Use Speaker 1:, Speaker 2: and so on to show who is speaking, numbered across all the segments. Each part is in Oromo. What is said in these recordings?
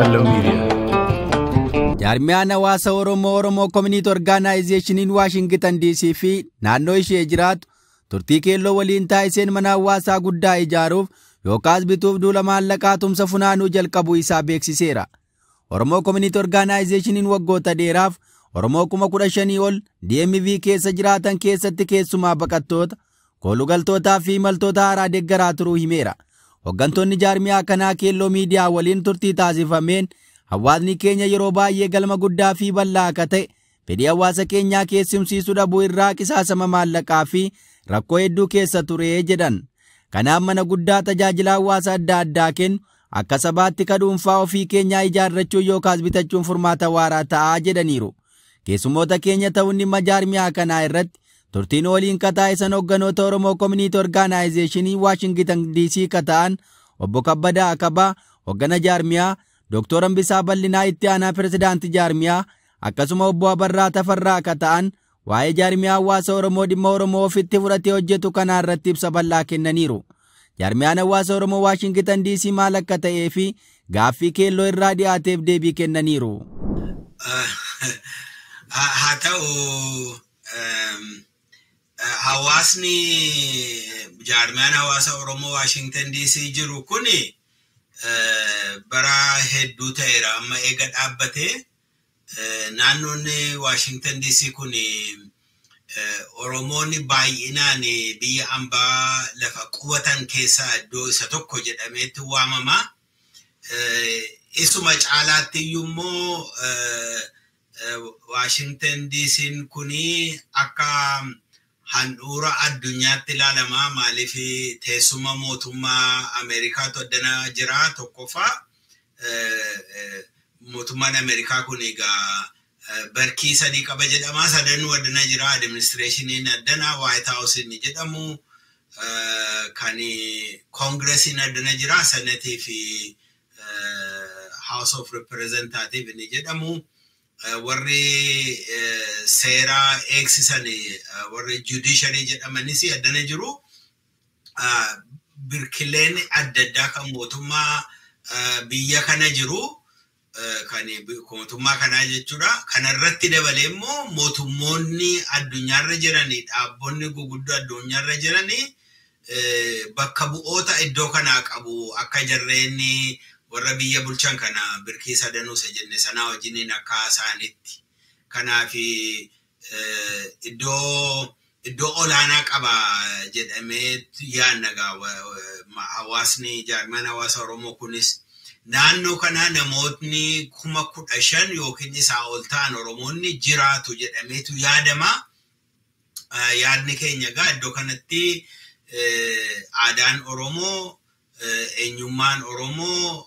Speaker 1: Hello Media.
Speaker 2: Jaarmiyaan hawaasa Oromoo Community Organization in Washington DC fi naannoo ishee jiraatu turtii keelloo waliin taa'iseen mana hawaasaa guddaa ijaaruuf yookaas bituuf duula maallaqaa tumsa funaanuu jalqabuu isaa beeksiseera. Oromoo Community Organization in waggoota dheeraaf Oromoo 15,000 ol DMV keessa jiraatan keessatti keessumaa baqattoota, koolugaltootaa fi imaltoota haaraa deeggaraa turuu himeera. Hoggantoonni jaarmiyaa kanaa keelloo miidiyaa waliin turtii taasifameen hawaasni keenya yeroo baay'ee galma guddaa fi bal'aa akka ta'e fedhii hawaasa keenyaa keessumsiisuu dhabuu irraa qisaasama maallaqaa fi rakkoo hedduu keessa ture jedhan. Kanaaf mana guddaa tajaajila hawaasa adda addaa kennu akka sabaatti dhuunfaa ofii keenyaa ijaarrachuu yookaas bitachuun furmaata waaraa ta'aa jedhaniiru. Keessummoota keenya ta'uun dhimma jaarmiyaa kanaa irratti turtiin waliin taasisan hogganoota Oromoo Community Organization Washington DC kata'an obbo Kabbadaa Akabaa hoggana jaarmiyaa, Dr. Ambisaa Bal'inaa itti aanaa pirezidaantii jaarmiyaa, akkasuma obbo Abarraa Tafarraa kata'an waa'ee jaarmiyaa hawaasa Oromoo dhimma Oromoo ofitti fudhatee hojjetu kana irratti ibsa bal'aa kennaniiru. Jaarmiyaan hawaasa Oromoo Washington DC maal akka ta'ee fi gaaffii keelloo irraa dhiyaateef deebii kennaniiru.
Speaker 3: Haa ta'u hawaasni jaarmiyaan hawaasa Oromoo Washington DC jiru kuni bara hedduu ta'eera amma eega dhaabbatee naannoonni Washington DC kuni Oromoonni baay'inaan biyya ambaa lafa qubatan keessaa iddoo isa tokko jedhameetti waamama. Isuma caalaatti iyyuu Washington DC kuni akka handhuura addunyaatti ilaalama maaliif teessuma mootummaa Ameerikaa toddana jira tokkoffaa mootummaan Ameerikaa kun egaa barkii sadii qaba jedhama sadan waddana jira administrationiin addana White House ni jedhamu kan Congressiin addana jira Senate fi House of Representatives ni jedhamu warri seera eegsisan warri judiciary jedhamanis addana jiru birkileen adda addaa kan mootummaa biyya kana jiru kan mootummaa kanaa jechuudha. Kana irratti dabalee immoo mootummoonni addunyaarra jiranii dhaabbonni guguddoo addunyaarra jiranii bakka bu'oota iddoo kanaa qabu akka jarreen warra biyya bulchan kana birkii sadanuu jenne sanaa wajjiniin akka isaanitti. Kanaaf iddoo olaanaa qaba jedhamee yaannagaa hawaasni jaarmiyaan hawaasa Oromoo kunis naannoo kana namootni 15,000 yookiin isaa ol ta'an Oromoonni jiraatu jedhameetu yaadama. Yaadni keenya gaa iddoo kanatti aadaan Oromoo, eenyummaan Oromoo,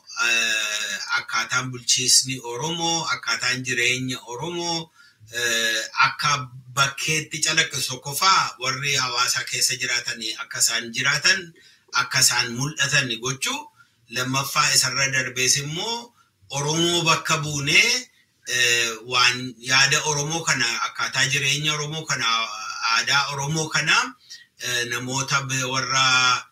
Speaker 3: akkaataan bulchiisni Oromoo, akkaataan jireenya Oromoo akka bakkeetti calaqqisu qofaa warri hawaasa keessa jiraatanii akka isaan jiraatan, akka isaan mul'atan gochuu. Lammaffaa isarra darbees immoo Oromoo bakka buunee waan yaada Oromoo kana akkaataa jireenya Oromoo kana aadaa Oromoo kana namoota warra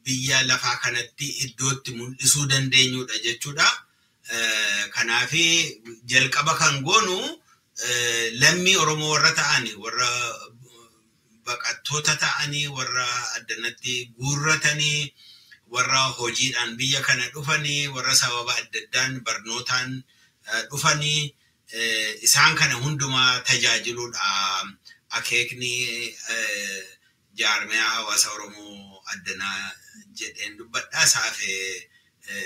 Speaker 3: biyya lafaa kanatti iddootti mul'isuu dandeenyudha jechuudha. Kanaaf jalqaba kan goonu lammii Oromoo warra ta'ani warra baqattoota ta'anii warra addanatti guurratanii warra hojiidhaan biyya kana dhufanii warra sababa adda addaan barnootaan dhufanii isaan kana hundumaa tajaajiluudha akeekni jaarmiyaa hawaasa Oromoo addanaa jedheen dubbadhaa isaafee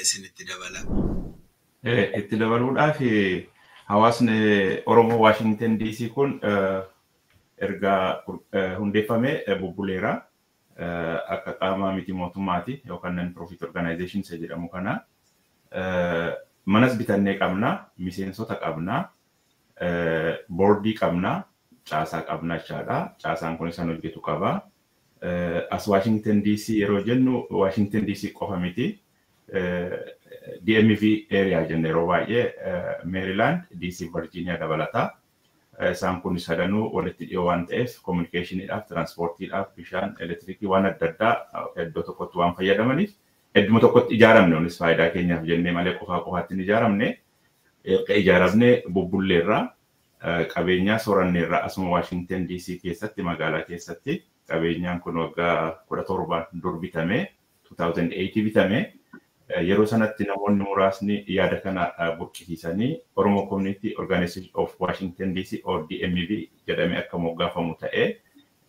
Speaker 3: isinitti dabala.
Speaker 4: Itti dabaluudhaaf hawaasni Oromoo Washington DC kun erga hundeeffamee bubbuleera. Akka qaama miti mootummaati yookaan non-profit organization jedhamu kana manas bitannee qabna, miseensota qabna, boordii qabna, caasaa qabna jechaadha. Caasaan kun isaan hojjetu qaba. As Washington DC yeroo jennu Washington DC qofa miti. DMV area jenne yeroo baay'ee Maryland, DC, Virginia dabalataa. Isaan kun sadanuu walitti dhiyoo waan ta'eef communicationidhaaf, transportiidhaaf, bishaan, elektirikii waan adda addaa iddoo tokkotti waan fayyadamaniif hedduma tokkotti ijaaramne onis faayidaa keenyaaf jennee malee qofaatti hin ijaaramne. Ijaaramne bubbulleerraa qabeenyaa sooranneerraa asuma Washington DC keessatti magaalaa keessatti qabeenyaan kun waggaa 17 dur bitame 2008 bitame. Yeroo sanatti namoonni muraasni yaada kana burqisiisanii Oromo Community Organization of Washington DC or DMV jedhamee akka moggaafamu ta'ee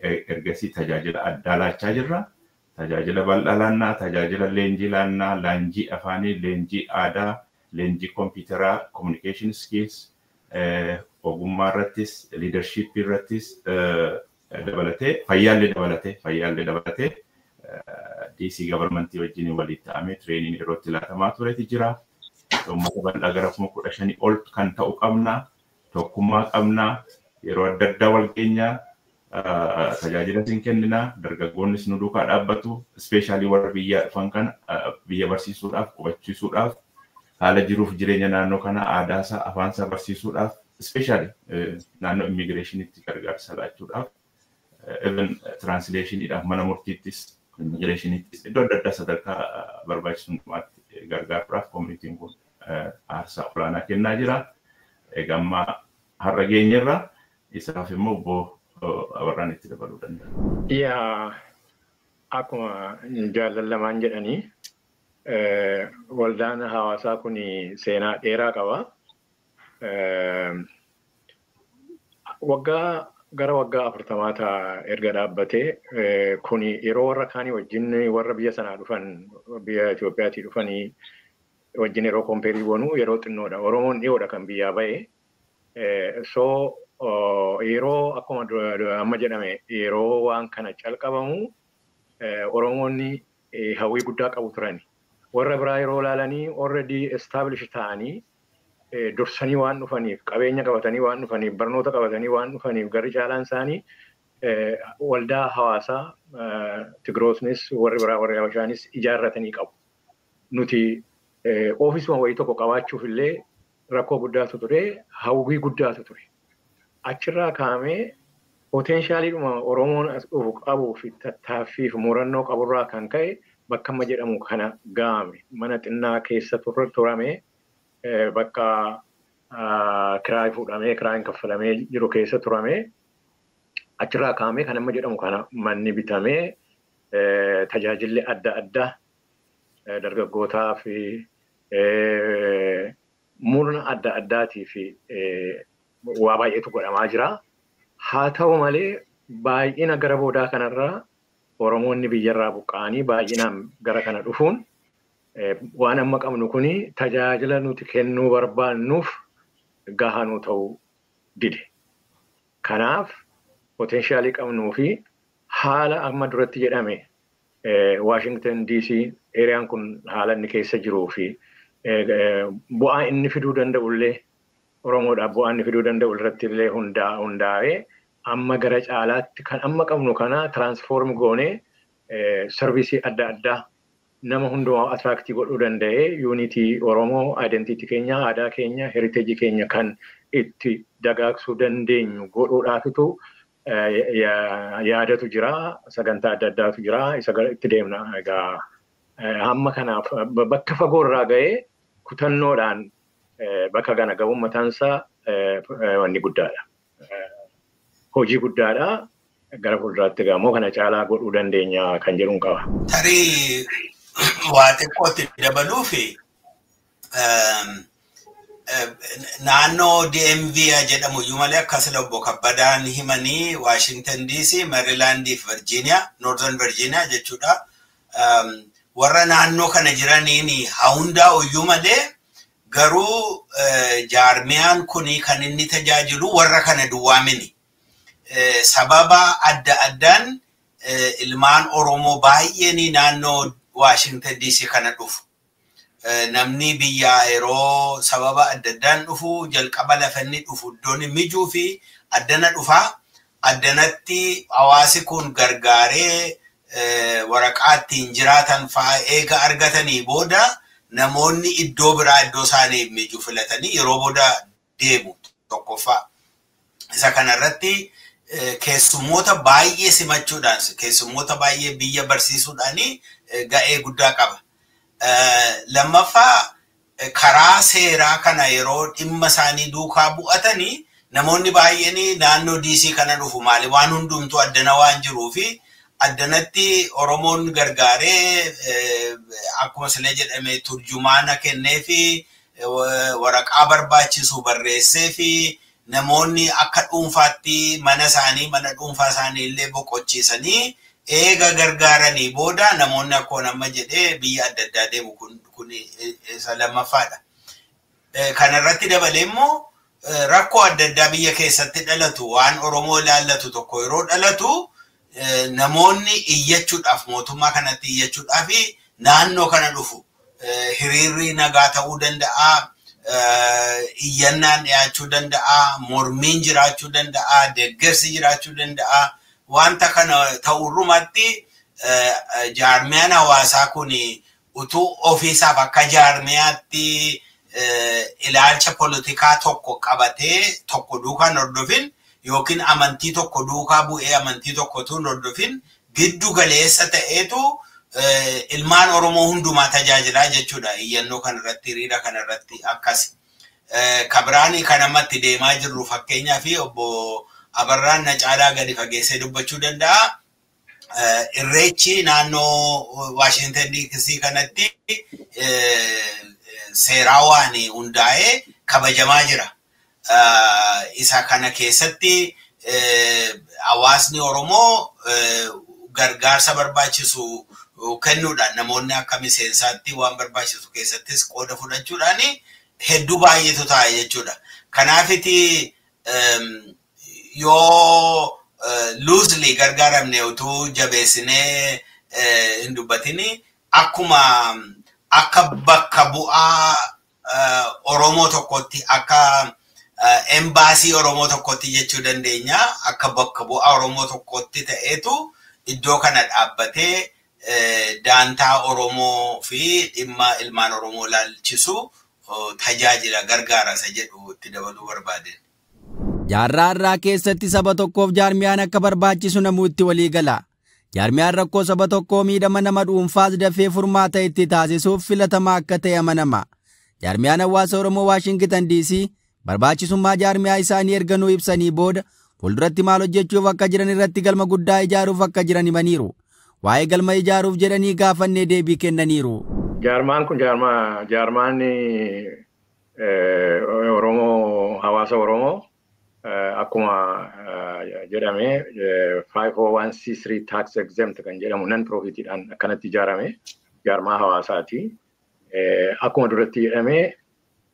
Speaker 4: ergasii tajaajila addaa laachaa jirra. Tajaajila bal'aa laannaa, tajaajila leenjii laannaa, leenjii afaanii, leenjii aadaa, leenjii kompiitaraa, communication skills, ogummaa irrattis, leadership irrattis dabalatee, fayyaallee dabalatee DC government wajjin walitti ta'amee training yerootti laatamaa tureeti jira. Uummata bal'aa gara 15,000 ol kan ta'u qabna. Tokkummaa qabna. Yeroo adda addaa wal geenyaa tajaajila siin kennina. Dargaggoonnis nu duukaa dhaabbatu. Especially warra biyyaa dhufan kana biyya barsiisuudhaaf, qubachiisuudhaaf, haala jiruuf jireenya naannoo kana aadaasaa, afaansaa barsiisuudhaaf, especially naannoo immigrationitti gargaarsa laachuudhaaf, even translationiidhaaf mana murtiittis immigrationiittis iddoo adda addaa sadarkaa barbaachisuudhaatti gargaaruudhaaf communitiin kun aarsaa olaanaa kennaa jira. Egaa amma har'a geenyerra isaaf immoo obbo Abarraan itti dabaluu danda'a.
Speaker 1: Akkuma jaallallamaan jedhanii waldaan hawaasaa kun seenaa dheeraa qaba. Gara waggaa 40 erga dhaabbatee kun yeroo warra kaanii wajjin warra biyya sanaa dhufan biyya Itoophiyaatii dhufanii wajjin yeroo kompeerii goonuu yeroo xinnoodha. Oromoon dhiyoodha kan biyyaa ba'e. Yeroo akkuma amma jedhame yeroo waan kana calqabamu Oromoonni hawwii guddaa qabu turani. Warra biraa yeroo ilaalanii already established ta'anii dursanii waan dhufaniif, qabeenya qabatanii waan dhufaniif, barnoota qabatanii waan dhufaniif garri caalaan isaanii waldaa hawaasaa Tigroosnis warri biraa warri Habashaanis ijaarratanii qabu. Nuti oofisuma wayii tokko qabaachuuf illee rakkoo guddaatu ture, hawwii guddaatu ture. Achirraa kaa'amee potenshaaliidhuma Oromoon as dhufu qabuu fi tattaaffiif murannoo qaburraa kan ka'e bakka amma jedhamu kana ga'ame. Mana xinnaa keessa turame bakka kiraay fuudhamee kiraayin kaffalamee jiru keessa turame. Achirraa kaa'amee kan amma jedhamu kana manni bitamee tajaajilli adda addaa dargaggootaa fi murna adda addaatii fi waa baay'eetu godhamaa jira. Haa ta'u malee baay'ina gara boodaa kanarraa Oromoonni biyyarraa buqqa'anii baay'inaan gara kana dhufuun waan amma qabnu kuni tajaajila nuti kennuu barbaannuuf gahaa nu ta'uu dide. Kanaaf poteenshaalii qabnuu fi haala amma duratti jedhame Washington DC eriyaan kun haala inni keessa jiruu fi bu'aa inni fiduu danda'ullee Oromoodhaaf bu'aa inni fiduu danda'u irratti illee hundaa'ee amma gara caalaatti kan amma qabnu kana transform goonee sarvisii adda addaa nama hundumaa attraaktii godhuu danda'ee yuunitii Oromoo identity keenya, aadaa keenya, heritage keenya kan itti dagaagsuu dandeenyu godhuudhaafitu yaadatu jira, sagantaa adda addaatu jira, isa itti deemna. Egaa hamma kanaaf bakka fagoorraa ga'ee kutannoodhaan bakka kana gabuun mataansaa wanni guddaadha. Hojii guddaadha. Gara fuulduraatti gamoo kana caalaa godhuu dandeenya kan jedhuun qaba.
Speaker 3: Tarii waa xiqqootti dabaluu fi naannoo DMV jedhamu iyyuu malee akkas obbo Kabbadaan himanii Washington DC, Maryland fi Virginia, Northern Virginia jechuudha. Warra naannoo kana jiraniin haa hundaa'u iyyuu malee garuu jaarmiyaan kuni kan inni tajaajilu warra kana duwwaamini. Sababa adda addaan ilmaan Oromoo baay'een naannoo Washington DC kana dhufu. Namni biyyaa yeroo sababa adda addaan dhufu jalqaba lafanni dhufu iddoon mijuu fi addana dhufa. Addanatti hawaasi kun gargaaree waraqaa ittiin jiraatan fa'aa eega argatanii booda namoonni iddoo biraa iddoo isaanii mijuu filatanii yeroo booda deemu tokkoffaa. Isa kanarratti keessummoota baay'ee simachuudhaan keessummoota baay'ee biyya barsiisuudhaan ga'ee guddaa qaba. Lammaffaa karaa seeraa kana yeroo dhimma isaanii duukaa bu'atanii namoonni baay'een naannoo DC kana dhufu maali waan hundumtuu addana waan jiruufi addanatti Oromoon gargaaree akkuma sila jedhame turjumaana kenneefi waraqaa barbaachisu barreesseefi namoonni akka dhuunfaatti mana dhuunfaa isaanii illee boqochiisanii eega gargaaranii booda namoonni akkuma nama jedhee biyya adda addaa deemu kun isa lammaffaadha. Kanarratti dabalee immoo rakkoo adda addaa biyya keessatti dhalatu waan Oromoo ilaallatu tokko yeroo dhalatu namoonni iyyachuudhaaf mootummaa kanatti iyyachuudhaaf naannoo kana dhufu hiriirri nagaa ta'uu danda'a. Iyyannaan dhiyaachuu danda'a, mormiin jiraachuu danda'a, deeggarsi jiraachuu danda'a. Wanta kana ta'urrumatti jaarmiyaan hawaasaa kun utuu ofiisaaf akka jaarmiyaatti ilaalcha politikaa tokko qabatee tokko duukaan hordofin yookiin amantii tokko duukaa bu'ee amantii tokkotu hordofin giddu galeessa ta'eetu ilmaan Oromoo hundumaa tajaajilaa jechuudha. Iyyannoo kanarratti hiriira kanarratti akkasi. Kabiraanii kanamatti deemaa jirru fakkeenyaaf obbo Abarraan Nacaalaa gadi fageessee dubbachuu danda'a. Irreechi naannoo Waashingtan DC kanatti seeraa waan hundaa'ee kabajamaa jira. Isa kana keessatti hawaasni Oromoo gargaarsa barbaachisu kennuudhaan namoonni akka miseensaatti waan barbaachisu keessattis qooda fudhachuudhaan hedduu baay'eetu ta'a jechuudha. Kanaafiti yoo loosely gargaaramne utuu jabeessinee hin dubbatini akkuma akka bakka bu'aa Oromoo tokkotti akka embaasii Oromoo tokkotti jechuu dandeenya. Akka bakka bu'aa Oromoo tokkotti ta'eetu iddoo kana dhaabbatee daantaa Oromoo fi dhimma ilmaan Oromoo ilaalchisu tajaajila gargaara isa jedhu itti dabaluu barbaade.
Speaker 2: Jaarraa irraa keessatti saba tokkoof jaarmiyaan akka barbaachisu namuu itti walii gala. Jaarmiyaan rakkoo saba tokkoo miidhama nama dhuunfaas dafee furmaata itti taasisuuf filatamaa akka ta'e amanama. Jaarmiyaan hawaasa Oromoo Waashingtan DC barbaachisummaa jaarmiyaa isaanii erganuu ibsanii booda fuulduratti maal hojjechuuf akka jiran irratti galma guddaa ijaaruuf akka jiran himaniiru. Waa'ee galma ijaaruuf jedhanii gaafannee deebii kennaniiru.
Speaker 1: Jaarmaan kun jaarmaan Oromoo hawaasa Oromoo akkuma jedhame 501c3 tax exempt kan jedhamu non profitidhaan akkanatti ijaarame jaarmaa hawaasaati. Akkuma duratti jedhame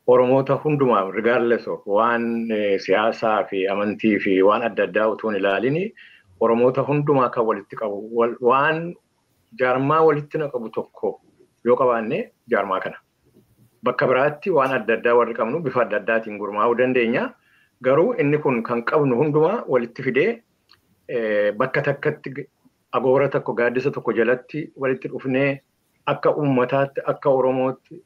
Speaker 1: Oromoota hundumaaf regardless of waan siyaasaa fi amantii fi waan adda addaa utuu hin ilaalini Oromoota hundumaa kan walitti qabu waan jaarmaa walitti naqabu tokko yoo qabaanne jaarmaa kana. Bakka biraatti waan adda addaa warri qabnu bifa adda addaatiin gurmaa'uu dandeenya. Garuu inni kun kan qabnu hundumaa walitti fidee bakka takkatti agoora tokko gaaddisa tokko jalatti walitti dhufnee akka uummataatti akka Oromootti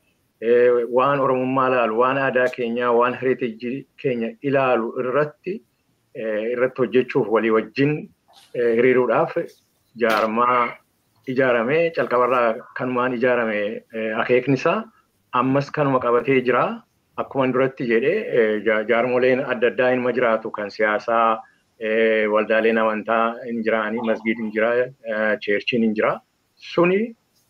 Speaker 1: waan Oromummaa ilaalu waan aadaa keenyaa waan heritage keenya ilaalu irratti hojjechuuf walii wajjin hiriiruudhaaf jaarmaa ijaaramee calqabarraa kanumaan ijaarame akeeknisaa ammas kanuma qabatee jira. Akkuma duratti jedhee jaarmoleen adda addaa inuma jiraatu kan siyaasaa waldaaleen amantaa hin jiraani masgiid hin jira cheerchiin hin jira suni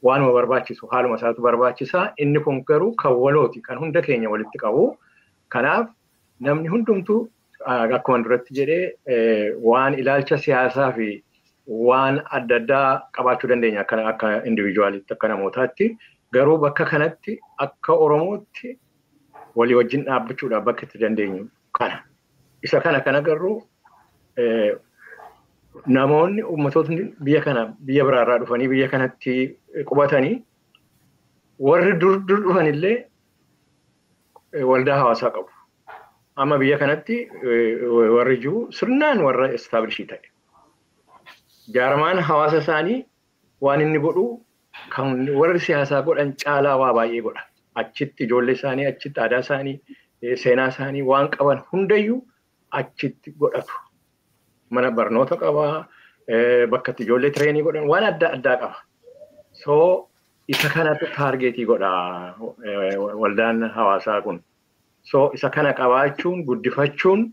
Speaker 1: waanuma barbaachisu haaluma isaatu barbaachisaa. Inni kun garuu kan walooti kan hunda keenya walitti qabu. Kanaaf namni hundumtuu akkuma duratti jedhee waan ilaalcha siyaasaa fi waan adda addaa qabaachuu dandeenya akka individualitti akka namootaatti. Garuu bakka kanatti akka Oromootti walii wajjin dhaabbachuudhaaf bakka itti dandeenyu kana. Isa kana garuu namoonni ummatootni biyya biraarraa dhufanii biyya kanatti qubatanii warri dur dhufanillee waldaa hawaasaa qabu. Amma biyya kanatti warri jiru sirnaan warra establishii ta'e. Jaarmaan hawaasa isaanii waan inni godhu kan warri siyaasaa godhan caalaa waa baay'ee godha. Achitti ijoollee isaanii, achitti aadaa isaanii, seenaa isaanii waan qaban hundayyuu achitti godhatu. Mana barnoota qaba, bakka itti ijoollee tireenii godhan waan adda addaa qaba. So isa kanatu taargeetii godha waldaan hawaasaa kun. So isa kana qabaachuun guddifachuun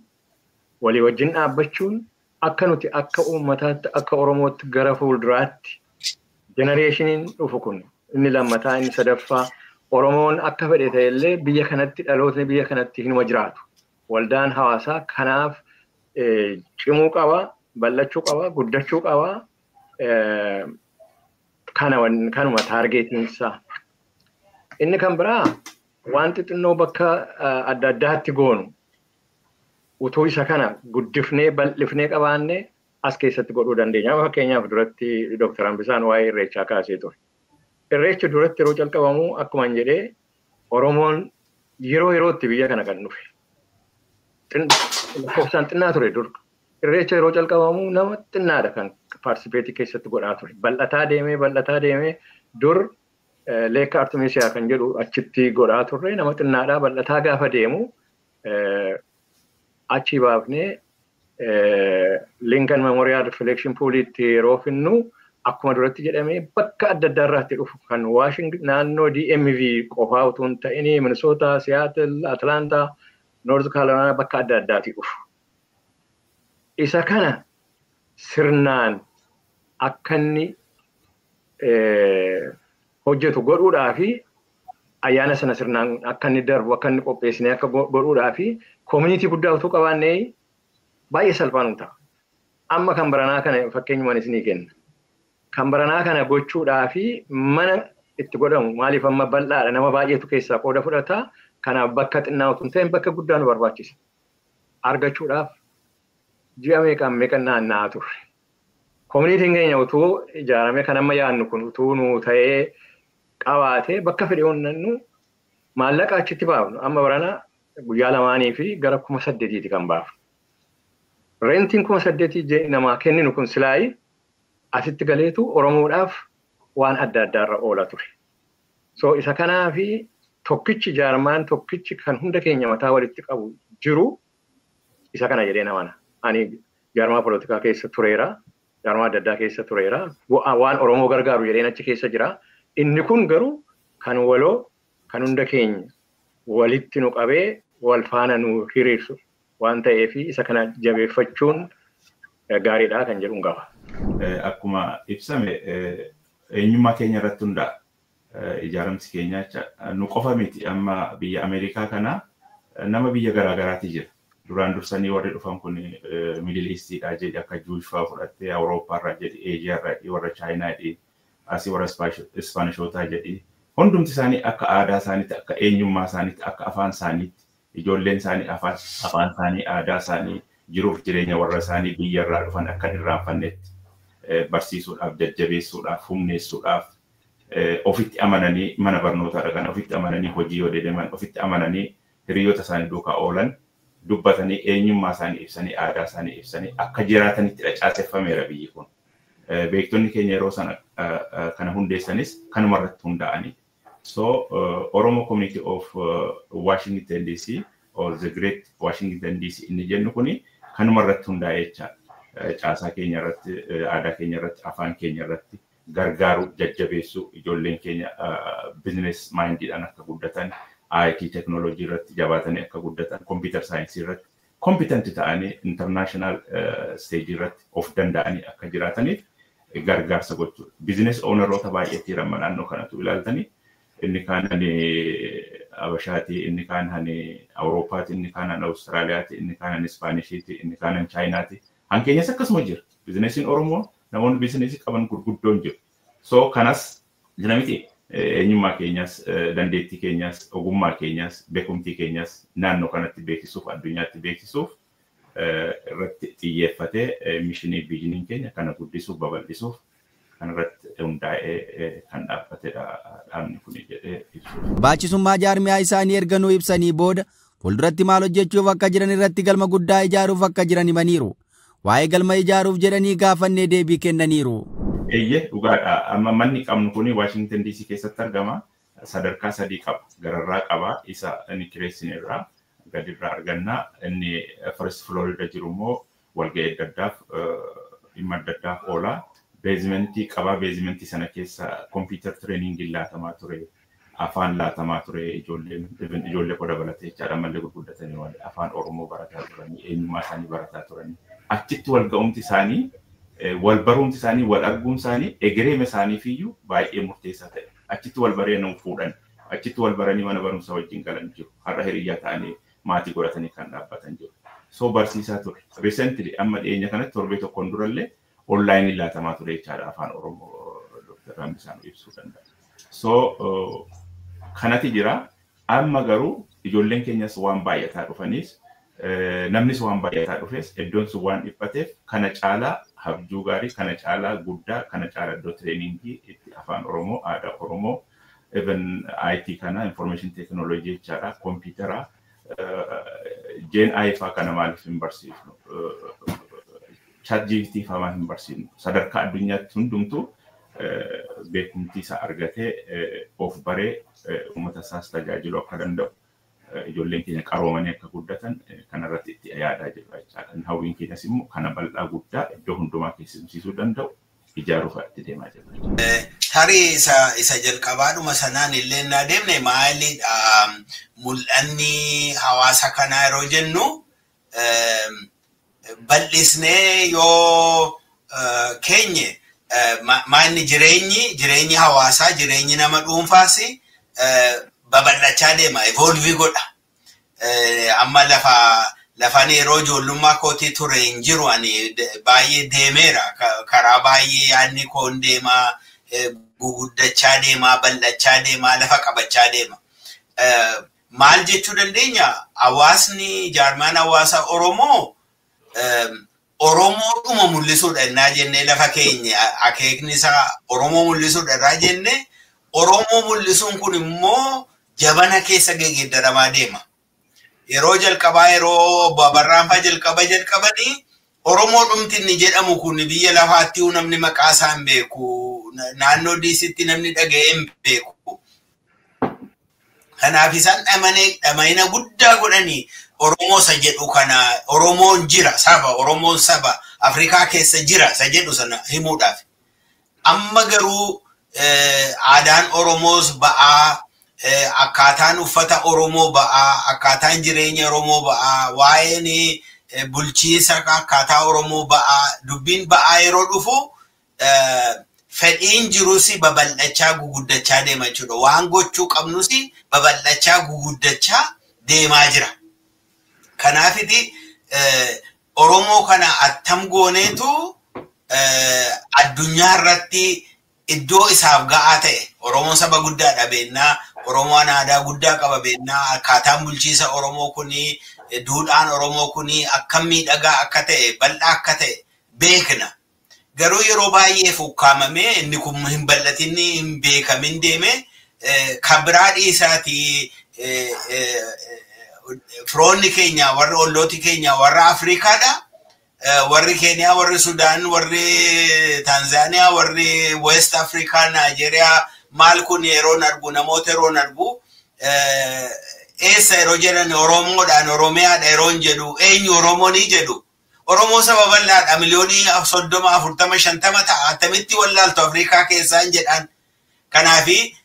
Speaker 1: walii wajjin dhaabbachuun akka nuti akka uummataatti akka Oromootti gara fuulduraatti generationiin dhufu kun inni lammataa inni sadaffaa Oromoon akka fedhe ta'ellee biyya kanatti dhalootni biyya kanatti hinuma jiraatu. Waldaan hawaasaa kanaaf cimuu qaba, bal'achuu qaba, guddachuu qaba. Kanuma taargeetiin isaa. Inni kan biraa wanti xinnoo bakka adda addaatti goonu utuu isa kana guddifnee bal'ifnee qabaannee as keessatti godhuu dandeenya. Fakkeenyaaf duratti Dr. Hambisaan waa'ee irreechaa kaasee ture. Irreechi duratti yeroo calqabamu akkuma jedhee Oromoon yerootti biyya kana kan dhufe. Lakkoofsaan xinnaa ture dur. Irreecha yeroo calqabamu nama xinnaadha kan paartisipeetii keessatti godhaa ture. Bal'ataa deemee dur Leekka Artimisiyaa kan jedhu achitti godhaa turre nama xinnaadha. Bal'ataa gaafa deemu achi baafnee Lincoln Memorial Reflection Poolitti yeroo finnu akkuma duratti jedhamee bakka adda addaarraatti dhufu kan Washington naannoo DMV qofaa utuu hin ta'in Minnesota, Seattle, Atlanta, North Carolina bakka adda addaatti dhufu. Isa kana sirnaan akka inni hojjetu godhuudhaa fi ayyaana sana sirnaan akka inni darbu akka inni qopheessinee akka godhuudhaa fi community guddaa utuu qabaannee baay'ee salphaan ta'a. Amma kan baranaa kana fakkeenyumaan isinii kenna. Kan baranaa kana gochuudhaa fi mana itti godhamu maaliif amma bal'aadha nama baay'eetu keessaa qooda fudhata. Kanaaf bakka xinnaa utuu hin ta'in bakka guddaa nu barbaachisa. Argachuudhaaf ji'a meeqan naanna'aa turre. Communitiin keenya utuu ijaaramee kan amma yaadnu kun utuu nu ta'ee qabaatee bakka fedhe onnannu maallaqa achitti baafnu. Amma barana guyyaa lamaanii fi gara 8,000 kan baafnu. Rentiin 8,000 namaa kenninu kun silaayi asitti galeetu Oromoodhaaf waan adda addaarra oola ture. So isa kanaa fi tokkichi jaarmaan tokkichi kan hunda keenya mataa walitti qabu jiru isa kana jedhee namana. Ani jaarmaa polotikaa keessa tureera. Jaarmaa adda addaa keessa tureera. Waan Oromoo gargaaru jedheen achi keessa jira. Inni kun garuu kan waloo kan hunda keenya walitti nu qabee wal faana nu hiriirsu waan ta'eef isa kana jabeeffachuun gaariidha kan jedhuun qaba.
Speaker 4: Akkuma ibsame eenyummaa keenya irratti hundaa'a. Ijaaramsi keenya nu qofa miti amma biyya Ameerikaa kana nama biyya garaagaraati jira. Duraan dursanii warri dhufan kun Middle Eastiidha jedhi akka Juushfaa fudhattee Awurooppaarraa jedhi Eejiyaarraa warra Chaayinaa jedhi asii warra Ispaanishotaa jedhi hundumti isaanii akka aadaa isaaniitti akka eenyummaa isaaniitti akka afaan isaaniitti ijoolleen isaanii afaan isaanii aadaa isaanii jiruuf jireenya warra isaanii biyyarraa dhufan akka irraanfannetti barsiisuudhaaf jajjabeessuudhaaf humneessuudhaaf ofitti amananii mana barnootaa dhaqan ofitti amananii hojii yoo deeman ofitti amananii hiriyoota isaanii duukaa oolan dubbatanii eenyummaa isaanii ibsanii aadaa isaanii ibsanii akka jiraatanitti caaseffameera biyyi kun. Beektonni keenya yeroo sana kana hundeessanis kanuma irratti hundaa'anii. So Oromo Community of Washington DC or the Great Washington DC inni jennu kuni kanuma irratti hundaa'ee jecha caasaa keenya irratti aadaa keenya irratti afaan keenya irratti gargaaru jajjabeessu ijoolleen keenya business mindedhaan akka guddatan IT technology irratti jabaatanii akka guddatan computer science irratti competent ta'anii international stage irratti of danda'anii akka jiraataniif gargaarsa gochuudha. Business owneroota baay'eetti ramma naannoo kanatu ilaaltanii inni kaan Abashaati, inni kaan Awuroopaati, inni kaan Awustiraaliyaati, inni kaan Ispaaniishiiti, inni kaan Chaayinaati. Hankeenyas akkasuma jira. Bizinesiin Oromoo namoonni bizinesii qaban gurguddoon jiru. So kanas dinamiti eenyummaa keenyas, dandeettii keenyas, ogummaa keenyas, beekumtii keenyas naannoo kanatti beeksisuuf, addunyaatti beeksisuuf irratti xiyyeeffatee mishinii biiziniin keenya kana guddisuuf, babal'isuuf kan irratti hundaa'ee kan dhaabbatedha dhaabni kun jedhee ibsu.
Speaker 2: Barbaachisummaa jaarmiyaa isaanii erga nuu ibsanii booda fuulduratti maal hojjechuuf akka jiran irratti galma guddaa ijaaruuf akka jiran himaniiru. Waa'ee galma ijaaruuf jedhanii gaafannee deebii kennaniiru.
Speaker 4: Eeyyee dhugaadha. Amma manni qabnu kun Washington DC keessatti argama. Sadarkaa 3 qaba. Gararraa qaba. Isa inni kireessineerraa gadirraa argannaa. Inni first floor irra jiru immoo walga'ii adda addaaf dhimma adda addaaf oola. beezimentii qabaa beezimentii sana keessa computer training laatamaa ture afaan laatamaa ture ijoollee qoda balatee jechaadha mallee gurguddatanii waan afaan Oromoo barataa turanii eenyummaa isaanii barataa turanii achitti wal ga'umti isaanii wal barumsi isaanii wal arguun isaanii egereema isaaniif iyyuu baay'ee murteessaa ta'e achitti wal bareenuu fuudhan achitti wal baranii mana barumsaa wajjin galan jiru har'a hiriyaa ta'anii maatii godhatanii kan dhaabbatan jiru so barsiisaa ture recently amma dhiyeenya kanatti torbee tokkoon durallee online laatamaa ture jechaadha afaan Oromoo Dr. Rambisan ibsuu danda'a so kanatti jira amma garuu ijoolleen keenyas waan baay'ataa dhufaniis namnis waan baay'ataa dhufes iddoon sun waan dhiphateef kana caalaa habjuu gaarii kana caalaa guddaa kana caalaa iddoo treeningii itti afaan Oromoo aadaa Oromoo even IT kana information technology jechaadha computeraa Gen AI faa kana maaliif hin barsiifnu ChatGPT faa maaliif hin barsiifnu sadarkaa addunyaatti hundumtuu beekumtii isaa argatee of baree uummata isaas tajaajiluu akka danda'u ijoolleen keenya qaroomanii akka guddatan kanarratti itti yaadaa jirra jechaadha. Hawwiin keenyas immoo kana bal'aa guddaa iddoo hundumaa keessumsiisuu danda'u ijaaruuf itti deemaa jirra.
Speaker 3: Tarii isa jalqabaadhuma sanaan illee na deemne maalidha mul'anni hawaasa kanaa yeroo jennu bal'isnee yoo keenye maanni jireenyi hawaasaa jireenyi nama dhuunfaas babal'achaa deema evolve godha amma lafaan yeroo ijoollummaa kootii ture hin jiru ani baay'ee deemeera karaa baay'ee yaadni koon deemaa guguddachaa deemaa bal'achaa deemaa lafa qabachaa deema maal jechuu dandeenya hawaasni jaarmaan hawaasa Oromoo Oromoodhuma mul'isuudha innaa jennee lafa keenya akeekni isaa Oromoo mul'isuudha irraa jenne Oromoo mul'isuun kun immoo jabana keessa geeddaramaa deema. Yeroo jalqabaa yeroo babarraanfaa jalqabanii Oromoo dhumti inni jedhamu kun biyya lafaatti namni maqaa isaa hin beeku naannoo diisitti namni dhaga'ee hin beeku. Kanaaf isaan dhama'ina guddaa godhanii Oromoo isa jedhu kana Oromoon jira saba Oromoon saba Afrikaa keessa jira isa jedhu sana himuudhaaf. Amma garuu aadaan Oromoos ba'aa akkaataan uffata Oromoo ba'aa akkaataan jireenya Oromoo ba'aa waa'een bulchiinsa akkaataa Oromoo ba'aa dubbiin ba'aa yeroo dhufu fedhiin jirus babal'achaa guguddachaa deema jechuudha waan gochuu qabnus babal'achaa guguddachaa deemaa jira kanaafiti Oromoo kana attam gooneetu addunyaa irratti iddoo isaaf ga'aa ta'e Oromoon saba guddaadha beennaa Oromoon aadaa guddaa qaba beennaa akkaataan bulchiinsa Oromoo kuni duudhaan Oromoo kuni akkam miidhagaa akka ta'e bal'aa akka ta'e beekna garuu yeroo baay'ee fukkaamamee inni kun hin bal'atin hin beekamin deeme kabraa dhiisaati firoonni keenya warri ollooti keenya warra Afrikaadha warri Kenya warri Sudan warri Tanzania warri West Africa Nigeria maal kun yeroo argu namoota yeroo argu eessa yeroo jedhan Oromoodhaan Oromiyaadha yeroo jedhu eenyu Oromoo ni jedhu Oromoo saba bal'aadha miliyoonii 30 40 50 ta'a attamitti wallaaltu Afrikaa keessaa jedhan kanaafi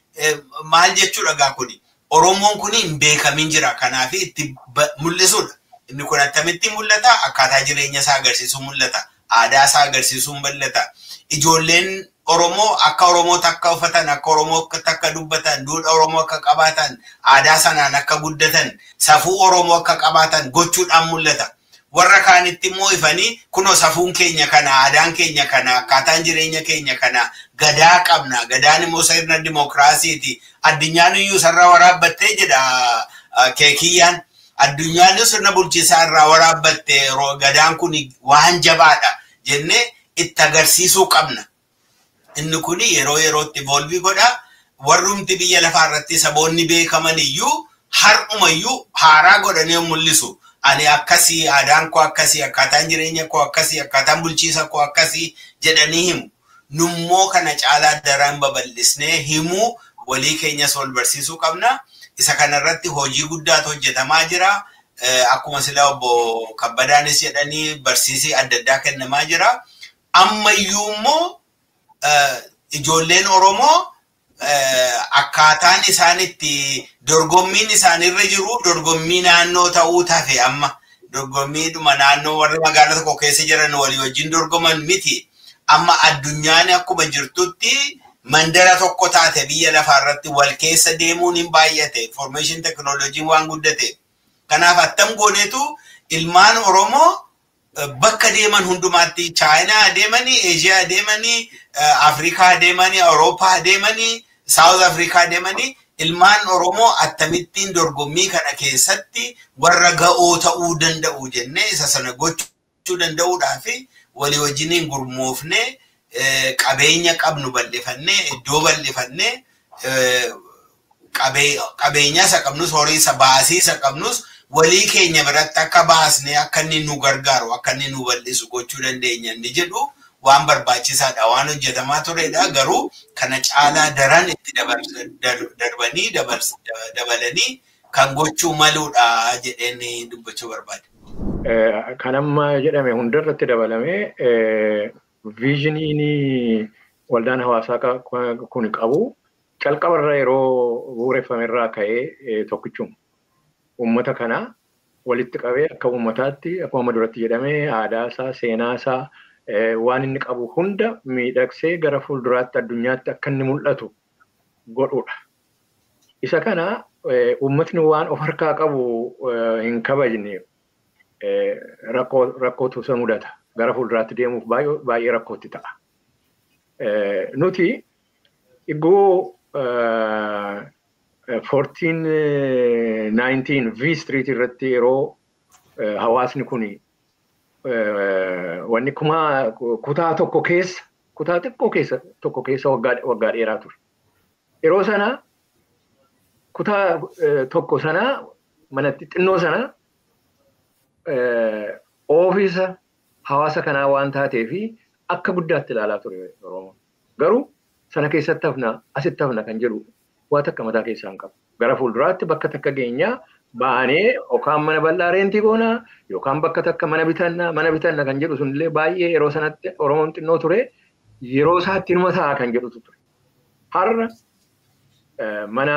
Speaker 3: maal jechuudha gaa kuni Oromoon kun hin beekamin jira kanaafi itti mul'isuudha inni kun attamitti mul'ata akkaataa jireenya isaa agarsiisuu mul'ata aadaa isaa agarsiisuu mul'ata ijoolleen Oromoo akka Oromoo takka uffatan akka Oromoo takka dubbatan duudhaa Oromoo akka qabaatan aadaa sanaan akka guddatan safuu Oromoo akka qabaatan gochuudhaan mul'ata warra kaanitti immoo ifanii kunoo safuun keenya kana aadaan keenya kana akkaataan jireenya keenya kana gadaa qabna gadaan immoo sirna dimookiraasiiti addunyaan iyyuu sarara waraabbattee jedha keekiyyaan addunyaan sirna bulchiinsaa irraa waraabbatte gadaan kun waan jabaadha jennee itti agarsiisuu qabna inni kun yeroo yerootti evolve godha warrumti biyya lafaa irratti saboonni beekaman iyyuu har'uma iyyuu haaraa godhanii mul'isu ani akkasii aadaan koo akkasii akkaataan jireenya koo akkasii akkaataan bulchiinsa koo akkasii jedhanii himu nummoo kana caalaa daraan babal'isnee himu walii keenyas wal barsiisuu qabna isa kanarratti hojii guddaatu hojjetamaa jira akkuma sila obbo Kabbadaanis jedhanii barsiisii adda addaa kennamaa jira amma iyyuu immoo ijoolleen Oromoo akkaataan isaanitti dorgommiin isaanirra jiru dorgommii naannoo ta'uu tafe amma dorgommiidhuma naannoo warri magaalaa tokko keessa jiran walii wajjin dorgoman miti. Amma addunyaan akkuma jirtutti mandara tokko taate biyya lafaarratti wal keessa deemuun hin baay'ate. Information technology waan guddate. Kanaaf attam goonetu ilmaan Oromoo bakka deeman hundumaatti China deemanii, Asia deemanii, Afrikaa deemanii, Awurooppaa deemanii, South Africa deemanii ilmaan Oromoo attamittiin dorgommii kana keessatti warra ga'oo ta'uu danda'u jennee isa sana gochuu danda'uudhaaf walii wajjiniin gurmoofnee qabeenya qabnu bal'ifannee iddoo bal'ifannee qabeenya isa qabnus horii isa baasii isa qabnus walii keenya biratti akka baasnee akka inni nu gargaaru akka inni nu bal'isu gochuu dandeenya inni jedhu waan barbaachisaadha waan hojjetamaa turedha garuu kana caalaa daran itti darbanii dabalanii kan gochuu maluudha jedheen dubbachuu barbaade.
Speaker 1: Kan amma jedhame hundarratti dabalame viizhiniin waldaan hawaasaa kun qabu calqabarra yeroo bu'uureffamerraa ka'ee tokkichuma. Uummata kana walitti qabee akka uummataatti akkuma duratti jedhame aadaa isaa seenaa isaa waan inni qabu hunda miidhagsee gara fuulduraatti addunyaatti akka inni mul'atu godhudha. Isa kana uummatni waan of harkaa qabu hin kabajne rakkootu isa mudata. Gara fuulduraatti deemuuf baay'ee rakkootti ta'a. Nuti iggoo 1419 V Street irratti yeroo hawaasni kuni wanni kutaa tokko keessa waggaa dheeraa ture. Yeroo sana kutaa tokko sana manatti xinnoo sana ofiisa hawaasa kanaa waan taatee fi akka guddaatti ilaalaa ture Oromoon. Garuu sana keessatti hafna asitti hafna kan jedhu waan akka mataa keessaa hin qabu. Gara fuulduraatti bakka takka geenyaa baanee yookaan mana bal'aa reentii goonaa yookaan bakka takka mana bitanna kan jedhu sunillee baay'ee yeroo sanatti Oromoon xinnoo ture yeroo isaatti inuma ta'a kan jedhutu ture. Har'a mana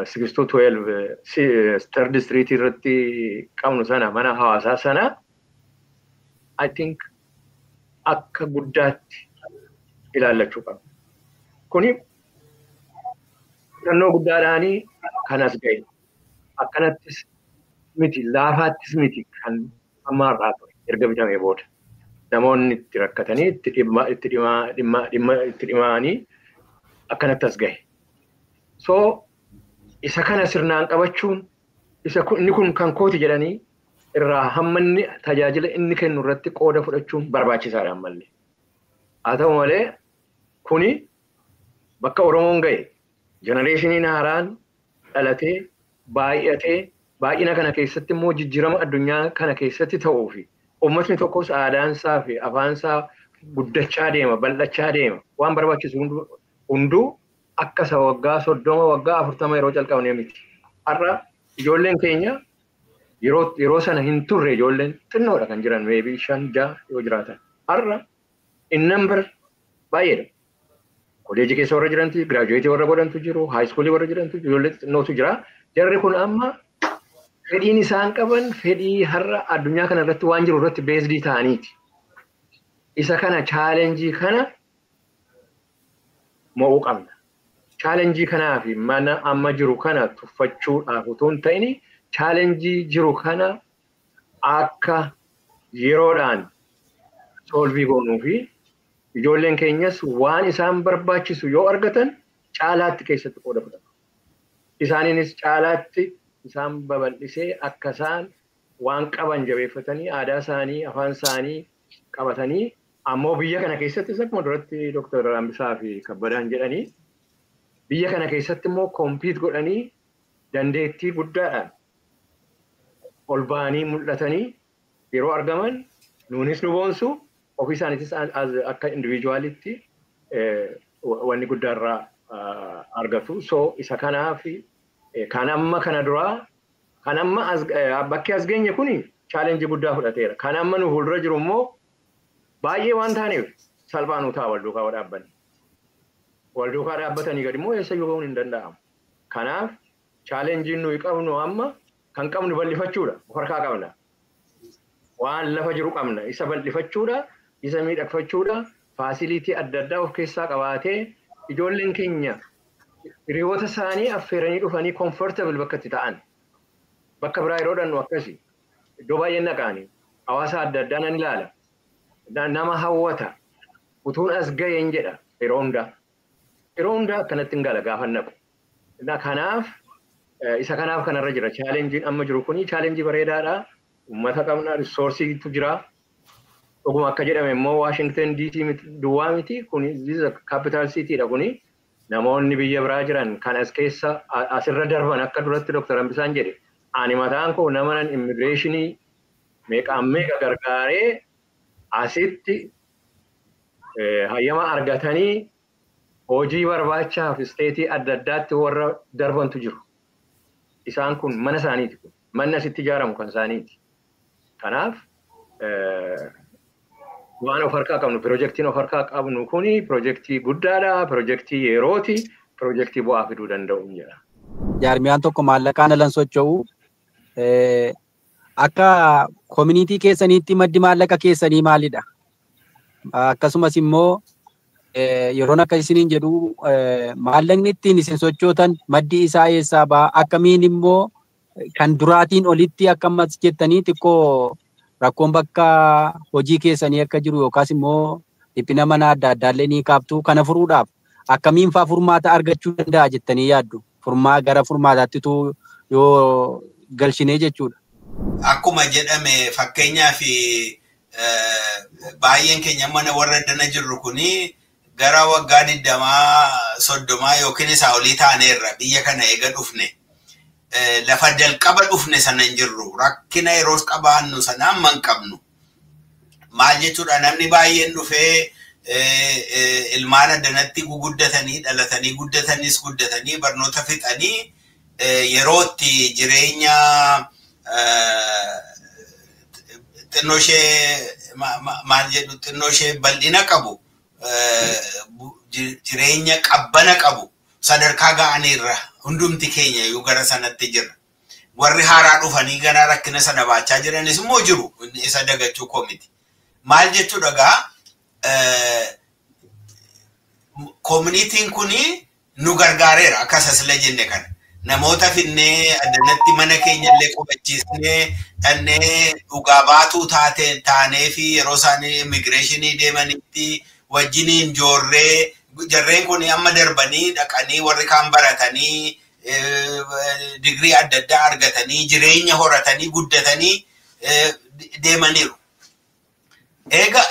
Speaker 1: 6212 Third Street irratti qabnu sana mana hawaasaa sana I think akka guddaatti ilaallachuu qabna. Kuni filannoo guddaadhaanii kanas ga'e. Akkanattis miti laafaattis miti kan ammaarraa ture erga bitamee booda. Namoonni itti rakkatanii itti dhimaanii akkanatti as gahe. So isa kana sirnaan qabachuun inni kun kan kooti jedhanii irraa hammanni tajaajila inni kennu irratti qooda fudhachuun barbaachisaadha ammallee. Haa ta'u malee kuni bakka Oromoon gahe jenereeshiniin haaraan dhalatee baay'atee baay'ina kana keessatti immoo jijjiirama addunyaa kana keessatti ta'uu fi uummatni tokkos aadaansaa fi afaansaa guddachaa deema bal'achaa deema waan barbaachisu hunduu akka isa waggaa 30 waggaa 40 yeroo calqabnee miti. Har'a ijoolleen keenya yeroo sana hin turre ijoolleen xinnoodha kan jiran meebii 5-6 yoo jiraatan. Har'a in number baay'eedha. Kolleejii keessa warra jirantu giraajuweetii warra godhantu jiru haayiskuulii warra jirantu ijoollee xinnootu jira. Jarri kun amma fedhiin isaan qaban fedhii har'a addunyaa kana irratti waan jiru irratti beesdii ta'aniiti. Isa kana chaalenjii kana mo'uu qabna. Chaalenjii kanaa fi mana amma jiru kana tuffachuudhaaf utuu hin ta'in chaalenjii jiru kana akka yeroodhaan solvii goonuu fi ijoolleen keenyas waan isaan barbaachisu yoo argatan caalaatti keessatti qooda fudhatu. Isaaniinis caalaatti isaan babal'isee akka isaan waan qaban jabeeffatanii aadaa isaanii afaan isaanii qabatanii ammoo biyya kana keessatti akkuma duratti Dr. Rambisaa fi Kabbadaan jedhanii biyya kana keessatti immoo kompiit godhanii dandeettii guddaadhaan ol ba'anii mul'atanii yeroo argaman nuunis nu boonsu ofii isaaniitis akka indiviijuwaalitti wanni guddaarraa argatu. So isa kanaaf kan amma kana duraa kan amma bakki as geenye kuni chaalenjii guddaa fudhateera. Kan amma nu fuuldura jiru immoo baay'ee waan taaneef salphaan utaa wal duukaa dhaabbanni. Wal duukaa dhaabbatanii gadi immoo eessayyuu ga'uun hin danda'amu. Kanaaf chaalenjiin nuyi qabnu amma kan qabnu bal'ifachuudha. Of harkaa qabna. Waan lafa jiru qabna. Isa bal'ifachuudha, isa miidhagfachuudha, faasiliitii adda addaa of keessaa qabaatee ijoolleen keenya hiriyoota isaanii affeeranii dhufanii comfortable bakka itti ta'an. Bakka biraa yeroo dhannu akkasi. Iddoo baay'een dhaqaanii hawaasa adda addaa nan ilaala. Nama hawwata. Utuun as ga'een jedha yeroo hundaa. Yeroo hundaa akkanatti hin gala gaafa naqu. Kanaaf isa kanaaf kanarra jira. Chaalenjiin amma jiru kuni chaalenjii bareedaadha. Uummata qabna risoorsiitu jira. Dhuguma akka jedhame immoo Washington DC duwwaa miti kuni capital city dha kuni. Namoonni biyya biraa jiran kan as keessa asirra darban akka duratti Dr. Hambisaan jedhe. Ani mataan koo nama nan immigireeshinii meeqaan meeqa gargaaree asitti hayyama argatanii hojii barbaachaaf isteetii adda addaatti warra darbantu jiru. Isaan kun mana isaaniiti. Manni asitti ijaaramu kan isaaniiti. Kanaaf waan of harkaa qabnu piroojeektiin of harkaa qabnu kuni piroojeektii guddaadha, piroojeektii yerooti, piroojeektii bu'aa fiduu danda'u jedha.
Speaker 2: Jaarmiyaan tokko maallaqaan alan socho'u akka koominiitii keessaniitti maddi maallaqa keessanii maalidha? Akkasumas immoo yeroon akka isiniin jedhu maallaqni ittiin isin sochootan maddi isaa eessaa ba'a? Akkamiin immoo kan duraatiin olitti akkamas jettanii xiqqoo rakkoon bakka hojii keessanii akka jiru yookaas immoo dhiphina mana adda addaallee ni kaaftu kana furuudhaaf akkamiin fa'aa furmaata argachuu danda'a jettanii yaaddu? Gara furmaataattitu yoo galchinee jechuudha.
Speaker 3: Akkuma jedhame fakkeenyaaf baay'een keenya mana warra dana jirru kuni gara waggaa 20-30 yookiin isaa olii taaneerra biyya kana eega dhufne. Lafa jalqaba dhufne sana hin jirru. Rakkina yeroos qabaannu sana amma hin qabnu. Maal jechuudha namni baay'een dhufee ilmaan addanatti guguddatanii dhalatanii guddatanii barnoota fixanii yerootti jireenya xinnoo ishee bal'ina qabu jireenya qabbana qabu sadarkaa ga'aniirra hundumti keenya iyyuu gara sanatti jirra. Warri haaraa dhufanii gara rakkina sana baachaa jiranis immoo jiru. Isa dagachuu koo miti. Maal jechuudha gaa koominiitiin kuni nu gargaareera akka sasila jenne kana. Namoota finnee addanatti mana keenya illee qubachiisnee dhannee dhugaa baatuu taanee fi yeroo isaanii immigireeshinii deemanitti wajjiniin joorree jarreen kun amma darbanii dhaqanii warri kaan baratanii digrii adda addaa argatanii jireenya horatanii guddatanii deemaniiru. Eega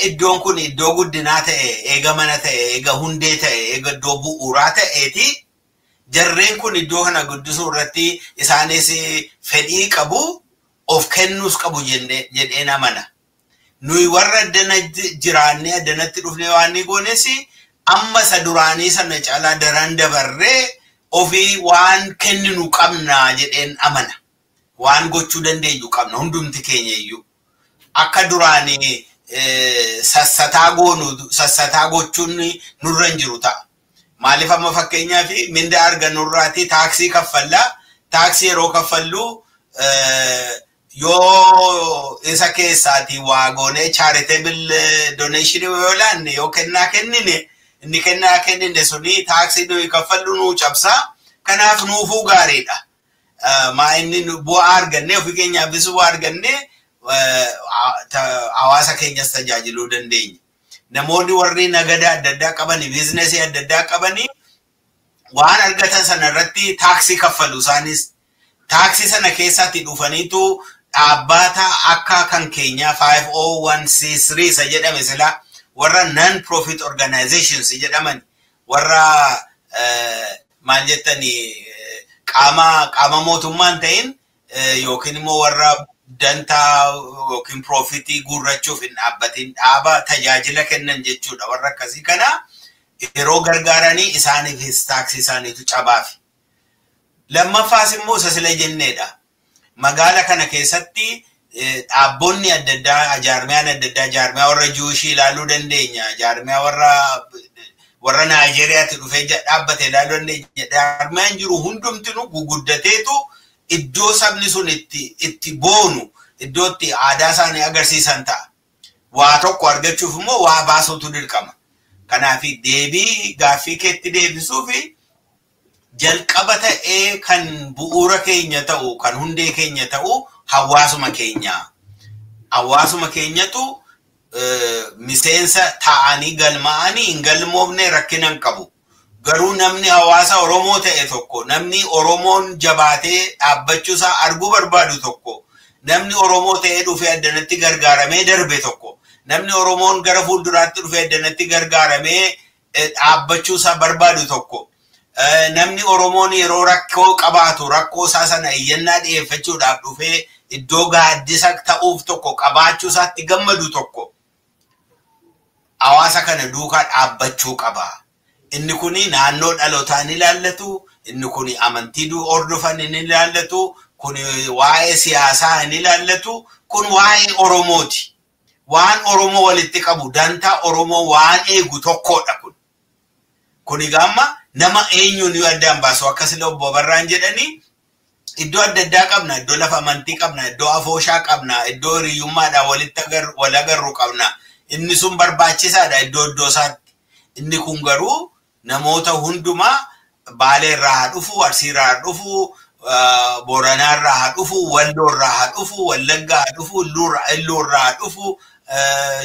Speaker 3: iddoon kun iddoo guddinaa ta'e, eega mana ta'e, eega hundee ta'e, eega iddoo bu'uuraa ta'eeti jarreen kun iddoo kana guddisuu irratti isaanis fedhii qabu, of kennuus qabu jedheen amana. Nuyi warra addana jiraannee addanatti dhufnee waan ni goones amma isa duraanii sana caalaa daran dabarree ofii waan kenninu qabna jedheen amana. Waan gochuu dandeenyu qabna hundumti keenya iyyuu. Akka duraanii sassataa gochuun nurra hin jiru ta'a. Maaliif amma fakkeenyaaf minda argannurraati taaksii kaffallaa. Taaksii yeroo kaffallu yoo isa keessaati waa goonee charitable donation yoo laanne yoo kennaa kennine inni kennaa kennine suni taaksii nuyi kaffallu nuu cabsaa. Kanaaf nuufuu gaariidha. Maa inni bu'aa arganne ofii keenyaafis bu'aa arganne hawaasa keenyas tajaajiluu dandeenya. Namoonni warri nagada adda addaa qabanii, biizinasii adda addaa qabanii waan argatan sana irratti taaksii kaffalu isaanis. Taaksii sana keessaatti dhufaniitu dhaabbata akka kan keenya 501c3 isa jedhame sila warra non-profit organizations jedhaman warra maal jettanii qaama mootummaan ta'in yookiin immoo warra dantaa yookiin profitii guurrachuuf hin dhaabbatin dhaaba tajaajila kennan jechuudha. Warra akkasii kana yeroo gargaaranii isaaniifis taaksii isaaniitu cabaafi. Lammaffaas immoo isa sila jenneedha. Magaala kana keessatti Dhaabbonni adda addaa jaarmiyaan adda addaa jaarmiyaa warra Juushii ilaaluu dandeenya. Jaarmiyaa warra Naayijeriyaatti dhufee dhaabbate ilaaluu dandeenya. Jaarmiyaan jiru hundumtinu guguddateetu iddoo sabni sun itti boonu iddoo itti aadaa isaanii agarsiisan ta'a. Waa tokko argachuuf immoo waa baasuutu dirqama. Kanaaf deebii gaaffii keetti deebisuufi jalqaba ta'ee kan bu'uura keenya ta'u kan hundee keenya ta'u hawaasuma keenya. Hawaasuma keenyatu miseensa ta'anii galmaa'anii hin galmoofne rakkina hin qabu. Garuu namni hawaasa Oromoo ta'e tokko, namni Oromoon jabaatee dhaabbachuusaa arguu barbaadu tokko, namni Oromoo ta'ee dhufee addanatti gargaaramee darbe tokko, namni Oromoon gara fuulduraatti dhufee addanatti gargaaramee dhaabbachuusaa barbaadu tokko, namni Oromoon yeroo rakkoo qabaatu rakkoo isaa sana iyyannaa dhiyeeffachuudhaaf dhufee iddoo gaaddisa ta'uuf tokko qabaachuusaatti gammadu tokko hawaasa kana duukaa dhaabbachuu qaba. Inni kuni naannoo dhalootaa ni ilaallatu, inni kuni amantii hordofan ni ilaallatu, kuni waa'ee siyaasaa ni ilaallatu, kun waa'ee Oromooti. Waan Oromoo walitti qabu dantaa Oromoo waan eegu tokkodha kun. Kuni gamma nama eenyuun yoo addaan baasu akkasii obbo Barraan jedhanii iddoo adda addaa qabna, iddoo lafa amantii qabna, iddoo afooshaa qabna, iddoo hiriyyummaadhaan wal agarru qabna. Inni sun barbaachisaadha iddoo isaatti. Inni kun garuu namoota hundumaa Baalee irraa haa dhufu, Arsii irraa haa dhufu, Booranaa irraa haa dhufu, Walloo irraa haa dhufu, Wallaggaa haa dhufu, Illuu irraa haa dhufu,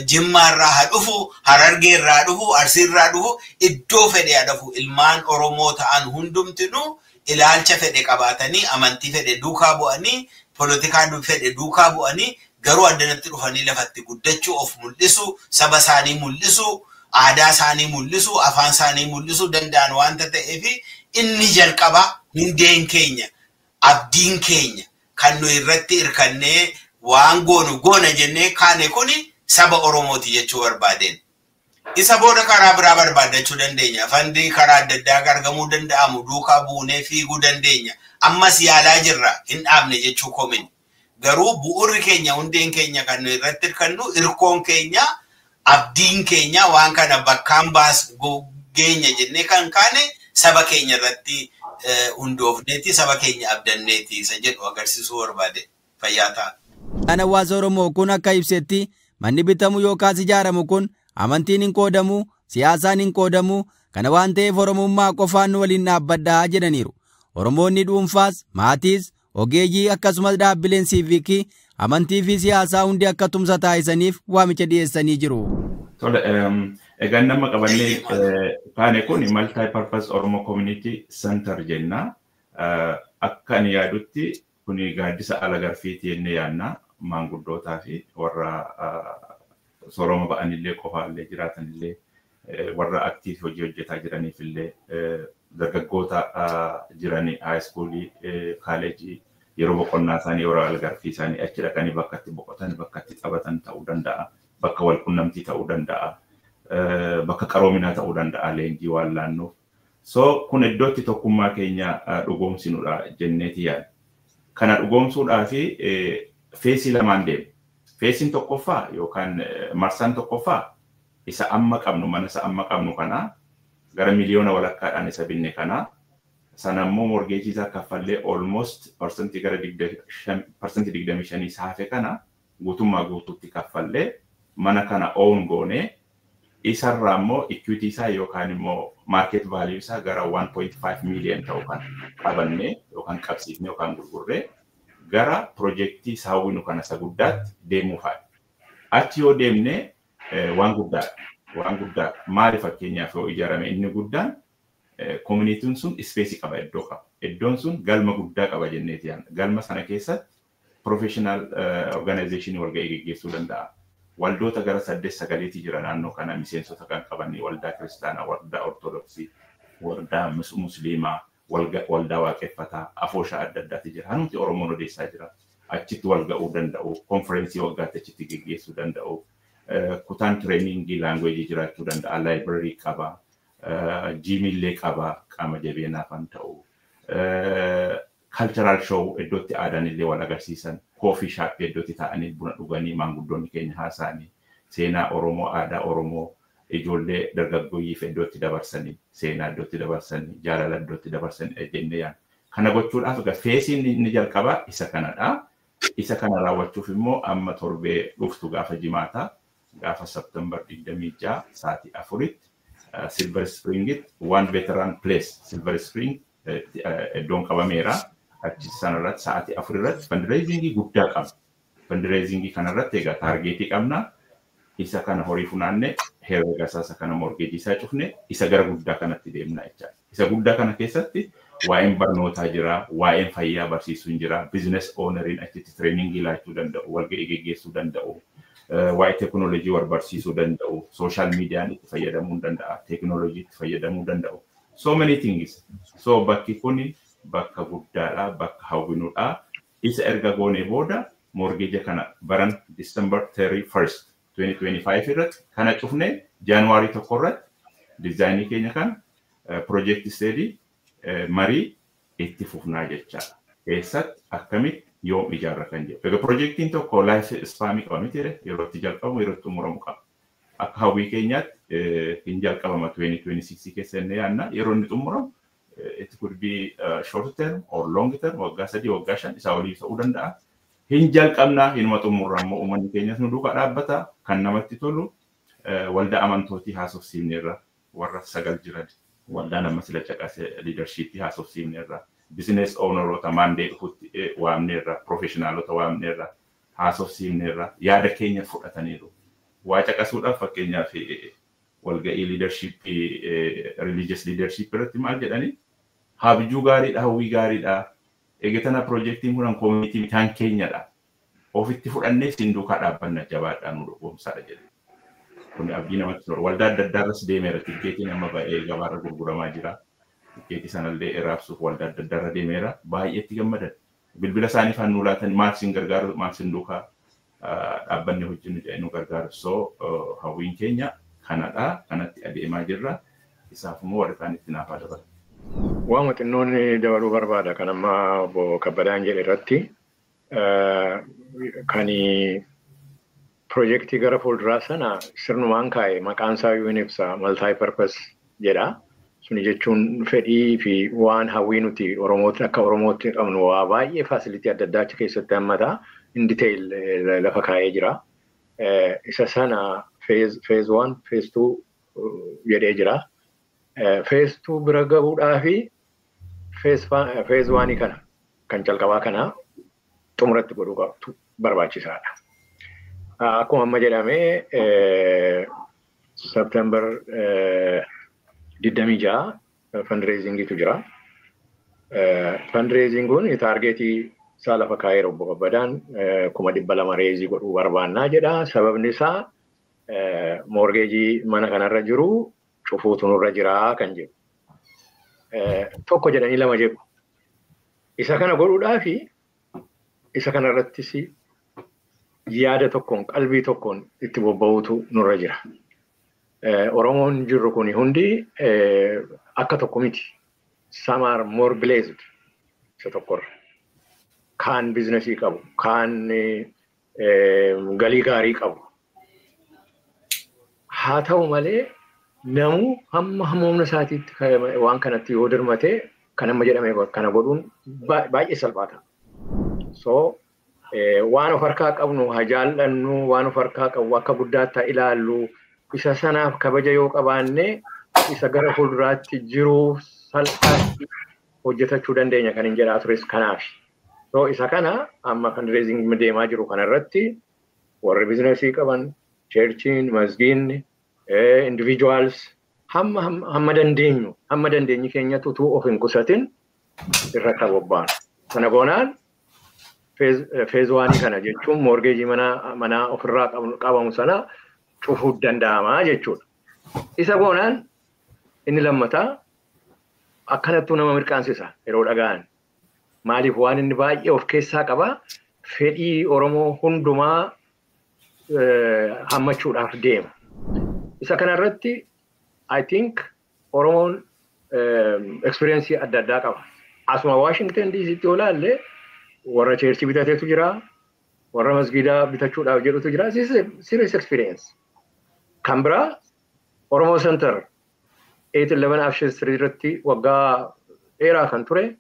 Speaker 3: Jimmaa irraa haa dhufu, Harargee irraa haa dhufu, Arsii irraa haa dhufu, iddoo fedhe haa dhufu. Ilmaan Oromoo ta'an hundumtinuu ilaalcha fedhe qabaatanii, amantii fedhe duukaa bu'anii, poolitikaa fedhe duukaa bu'anii, garuu addanatti dhufanii lafatti guddachuu of mul'isu, saba isaanii mul'isu, aadaa isaanii mul'isu, afaan isaanii mul'isu danda'an waanta ta'eef inni jalqaba hundeen keenya, abdiin keenya kan nu irratti hirkannee waan goona jennee kaane kuni saba Oromooti jechuu barbaadeen. Isa booda karaa biraa barbaadachuu dandeenya. Fandii karaa adda addaa argamuu danda'amu duukaa buunee fiiguu dandeenya. Ammas yaalaa jirra hin dhaabne jechuu komin. Garuu bu'uurri keenya hundeen keenya kan nu irratti hirkannu hirkoon keenya abdiin keenya waan kana bakkaan geenya jennee kan kaane saba keenya irratti hundoofneeti saba keenya abdanneeti isa jedhu agarsiisuu barbaade. Fayyaa ta'a.
Speaker 2: Kan hawaasa Oromoo kun akka ibsetti manni bitamu yookaas ijaaramu kun amantiin hin qoodamu, siyaasaan hin qoodamu, kana waan ta'eef Oromummaa qofaan waliin dhaabbadhaa jedhaniiru. Oromoonni dhuunfaas, maatiis, ogeeyyii akkasumas dhaabbileen siivikii amantii fi siyaasaa hundi akka tumsa taasisaniif waamicha dhiyeessanii jiru.
Speaker 4: Tole, egaan nama qabannee kaane kun multi-purpose Oromo Community Center jenna. Akka ani yaadutti kun gaaddisa ala garfiitii jennee yaadna maanguddootaa fi warra sooroma ba'anillee qofaallee jiraatanillee warra aktiif hojii hojjetaa jiraniifillee dargaggoota jiranii haayiskuulii, kaalejii yeroo boqonnaa isaanii yeroo algarfii isaanii achi dhaqanii bakka itti boqotan, bakka itti taphatan ta'uu danda'a, bakka wal qunnamtii ta'uu danda'a, bakka qaroominaa ta'uu danda'a leenjii waan laannuuf. So kun iddootti tokkummaa keenya dhugoomsinudha jenneeti yaadna. Kana dhugoomsuudhaa fi feesii lamaan deemu. Feesiin tokkoffaa yookaan marsaan tokkoffaa isa amma qabnu mana isa amma qabnu kana gara miliyoona walakkaadhaan isa binne kana sanammoo morgeejii isaa kaffallee almost parsantii gara 25% saafe kana guutummaa guutuutti kaffallee mana kana own goone isarraa immoo equity isaa yookaan immoo market value isaa gara 1.5 million ta'u kan qabannee yookaan qabsiifnee yookaan gurgurree gara projektii saawwinu kana isa guddaatti deemuufaadha. Achi yoo deemne waan guddaa maali fakkeenyaaf yoo ijaarame inni guddaan community'n sun ispeesii qaba iddoo qaba. Iddoon sun galma guddaa qaba jenneeti yaadna. Galma sana keessatti professional organization walga'ii geggeessuu danda'a. Waldoota gara 8-9 jira naannoo kana miseensota kan qabanii waldaa kiristaanaa, waldaa ortodoksii, waldaa musliimaa, waldaa waaqeffataa, afooshaa adda addaati jira. Hanumti Oromoon odeessaa jira. Achitti walga'uu danda'u, konferensii waggaatti achitti geggeessuu danda'u, kutaan tireeningii laangweejii jiraachuu danda'a, laayibireerii qaba, jiimillee qaba, qaama jabeenaaf kan ta'u. cultural show iddootti aadan illee wal agarsiisan coffee shop iddootti ta'anii buna dhuganii maanguddoonni keenya haasa'anii seenaa Oromoo aadaa Oromoo ijoollee dargaggoyyii iddootti dabarsanii seenaa iddootti dabarsanii jaalala iddootti dabarsanii jennee yaan kana gochuudhaaf feesiin inni jalqabaa isa kanadha. Isa kana raawwachuuf immoo amma torbee dhuftu gaafa jimaataa gaafa September 26 sa'aatii 4 Silver Springit one veteran place Silver Spring iddoon qabameera achi sanarratti sa'aatii 4 irratti fundraisingii guddaa qabna. Fundraisingii kanarratti egaa taargeetii qabna. Isa kana horii funaanne herrega isaa kana mortgagii isaa cufne isa gara guddaa kanatti deemna jechaadha. Isa guddaa kana keessatti waa'een barnootaa jira, waa'een fayyaa barsiisuun jira, business owneriin achitti training laachuu danda'u, walga'ii geggeessuu danda'u, waa'ee teknoolojii wal barsiisuu danda'u, social media itti fayyadamuu danda'a, teknoolojii itti fayyadamuu danda'u. So many things. So bakki kun bakka guddaadha, bakka hawwinuudha. Isa erga goonee booda mortgage kana baran December 31st 2025 irratti kana cufne January 1 irratti dizaayinii keenya kan project study marii itti fufnaa jechaadha. Keessatti akkamitti yoom ijaarra kan jedhu. Egaa projektiin tokko life span qaba miti yeroo itti jalqabamu yeroo itti xumuramu qaba. Akka hawwii keenyaatti hin jalqabama 2026 keessa inni yaanna yeroo inni xumuramu it could be short term or long term waggaa 3 waggaa 5 isaa olii ta'uu danda'a. Hin jalqabnaa hinuma xumurrammoo uummanni keenyas nu duukaa dhaabbata kan namatti tolu waldaa amantootii haasofsiifneerra warra 9 jiran. Waldaan amma sila caqase leadership haasofsiifneerra business ownerota mandate dhufutti waamneerra professionalota waamneerra haasofsiifneerra yaada keenya fudhataniiru waa caqasuudhaaf fakkeenyaaf walga'ii leadership religious leadership irratti maal jedhani habjuu gaariidha hawwii gaariidha eegatana projectiin kun community mitaan keenyadha ofitti fudhannee sinduukaa dhaabbanna jabaadhaan nu dhugoomsaadha jedhe. Kun abdii namatti tolu. Waldaa adda addaarras deemeera. Tikkeetiin amma baay'ee gabaarra gurguramaa jira. Tikkeetii sanallee raabsuuf waldaa adda addaarra deemeera. Baay'eetti gammadan. Bilbila isaanii fannuu laatan maal sin gargaaru maal sin duukaa dhaabbanni hojjennu jedhee nu gargaaru. So hawwiin keenya kanadha. Kanatti adeemaa jirra. Isaaf immoo warri kaan itti naafaa dabala.
Speaker 1: Waan xinnoon dabaluu barbaada kan amma obbo Kabbadaan jedhe irratti kani projektii gara fuulduraa sana sirnumaan kaa'e maqaan isaa ibsa multi-purpose jedha. Suni jechuun fedhii fi waan hawwii nuti Oromootti akka Oromootti qabnu waa baay'ee faasilitii adda addaa achi keessatti hammata in detail lafa kaa'ee jira. Isa sana phase 1, phase 2 jedhee jira. Phase 2 bira gahuudhaa fi phase 1 kana kan calqabaa kana xumuratti godhuu qabtu barbaachisaadha. Akkuma amma jedhame September 26 fundraisingiitu jira. Fundraisinguun targeetii isaa lafa kaa'ee obbo Kabbadaan 200,000 reezii godhuu barbaannaa jedha. Sababni isaa mortgagii mana kanarra jiru cufuutu nurra jira kan jedhu. Tokko jedhanii lama jedhu. Isa kana godhuudhaafi isa kanarrattis yaada tokkoon qalbii tokkoon itti bobba'uutu nurra jira. Oromoon jirru kuni hundi akka tokko miti. Some are more blessed. Isa tokkorra. Kaan biizinasii qabu, kaan galii gaarii qabu. Haa ta'u malee namuu hamma humna isaatiitti waan kanatti yoo dirmate kan amma jedhame kana godhuun baay'ee salphaata. So waan of harkaa qabnu haa jaallannu waan of harkaa qabu akka guddaatti ilaallu isa sanaaf kabaja yoo qabaanne isa gara fuulduraatti jiru salphaatti hojjetachuu dandeenya kan hin jedhaa tures kanaaf. So isa kana amma fundraising deemaa jiru kanarratti warri biizinasii qaban churchiin masgiinni individuals hamma dandeenyi keenyatti utuu of hin qusatin irratti bobba'an. Sana goonaan phase 1 kana jechuun mortgagii mana ofirraa qabamu sana cufuu danda'ama jechuudha. Isa goonaan inni lammataa akkanattuu nama mirqaansisa yeroo dhaga'an. Maaliif waan inni baay'ee of keessaa qaba fedhii Oromoo hundumaa hammachuudhaaf deema. Isa kanarratti I think Oromoon experience adda addaa qaba. asuma Washington DC tti olaalle warra cheerchii bitateetu jira. Warra masgiidaa bitachuudhaaf jedhutu jira. This is a serious experience. Canberra, Oromo Center, 811 Afshin Street irratti waggaa dheeraa kan ture.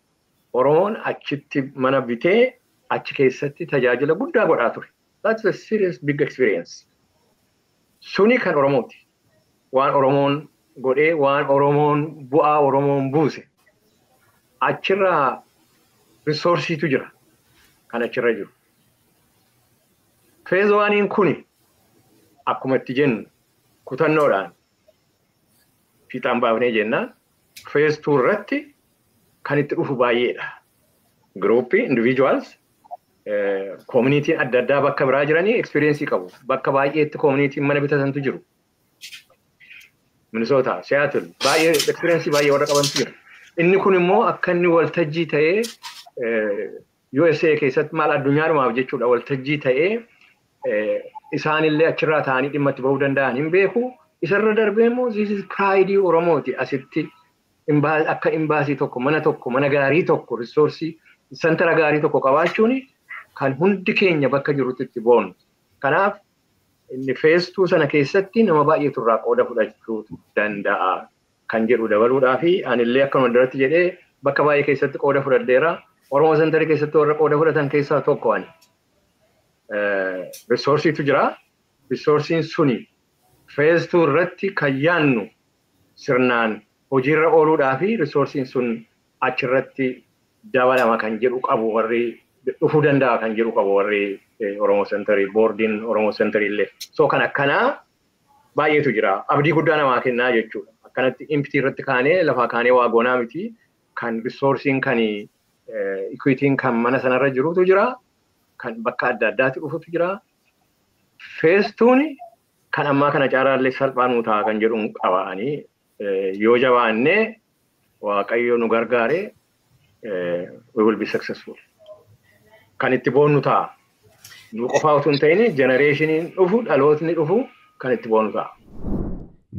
Speaker 1: Oromoon achitti mana bitee achi keessatti tajaajila guddaa godhaa ture. That's a serious big experience. Suni kan Oromooti. Waan Oromoon godhee, waan Oromoon bu'aa Oromoon buuse. Achirraa resoursiitu jira. Kan achirra jiru. Phase 1 kuni akkuma itti jennu kutannoodhaan fiixaan baafnee jennaan. Phase 2 irratti kan itti dhufu baay'eedha. Groupii, individuals, community adda addaa bakka biraa jiranii experience qabu. Bakka baay'eetti community mana bitatantu jiru. Minnesota, Seattle, baay'ee experience baay'ee warra qabantu jira. Inni kun immoo akka inni waltajjii ta'ee USA keessatti maal addunyaadhumaaf jechuudha waltajjii ta'ee isaanillee achirraa ta'anii dhimma itti bahuu danda'an hin beeku. Isarra darbee immoo this is pride Oromooti asitti akka imbaasii tokko mana gaarii tokko resource sentara gaarii tokko qabaachuun kan hundi keenya bakka jirutti itti boonu. Kanaaf inni phase 2 sana keessatti nama baay'eetu irraa qooda fudhachuu danda'a kan jedhu dabaluudhaa fi anillee akkuma duratti jedhee bakka baay'ee keessatti qooda fudhadheera. Oromo Center keessatti warra qooda fudhatan keessaa tokko ani. Resourceetu jira. Resourceen suni phase 2 irratti kan yaannu sirnaan hojiirra ooluudhaa fi resourceen sun achirratti dabalama kan jedhu qabu warri dhufuu danda'a kan jedhu qabu warri Oromo Center boardiin Oromo Center illee. So kan akkanaa baay'eetu jira. Abdii guddaa namaa kennaa jechuudha. Akkanatti impitii irratti kaanee lafaa kaanee waa goonaa miti kan resourceen kan equity'n kan mana sanarra jirutu jira. Kan bakka adda addaatti dhufutu jira. Phase 2 kan ammaa kana caaraallee salphaan ta'a kan jedhu qabaanii yoo jabaannee Waaqayyo nu gargaare we will be successful. Kan itti boonnu ta'a. Nu qofaa utuu hin ta'in generationiin dhufu dhalootni dhufu kan itti boonnu ta'a.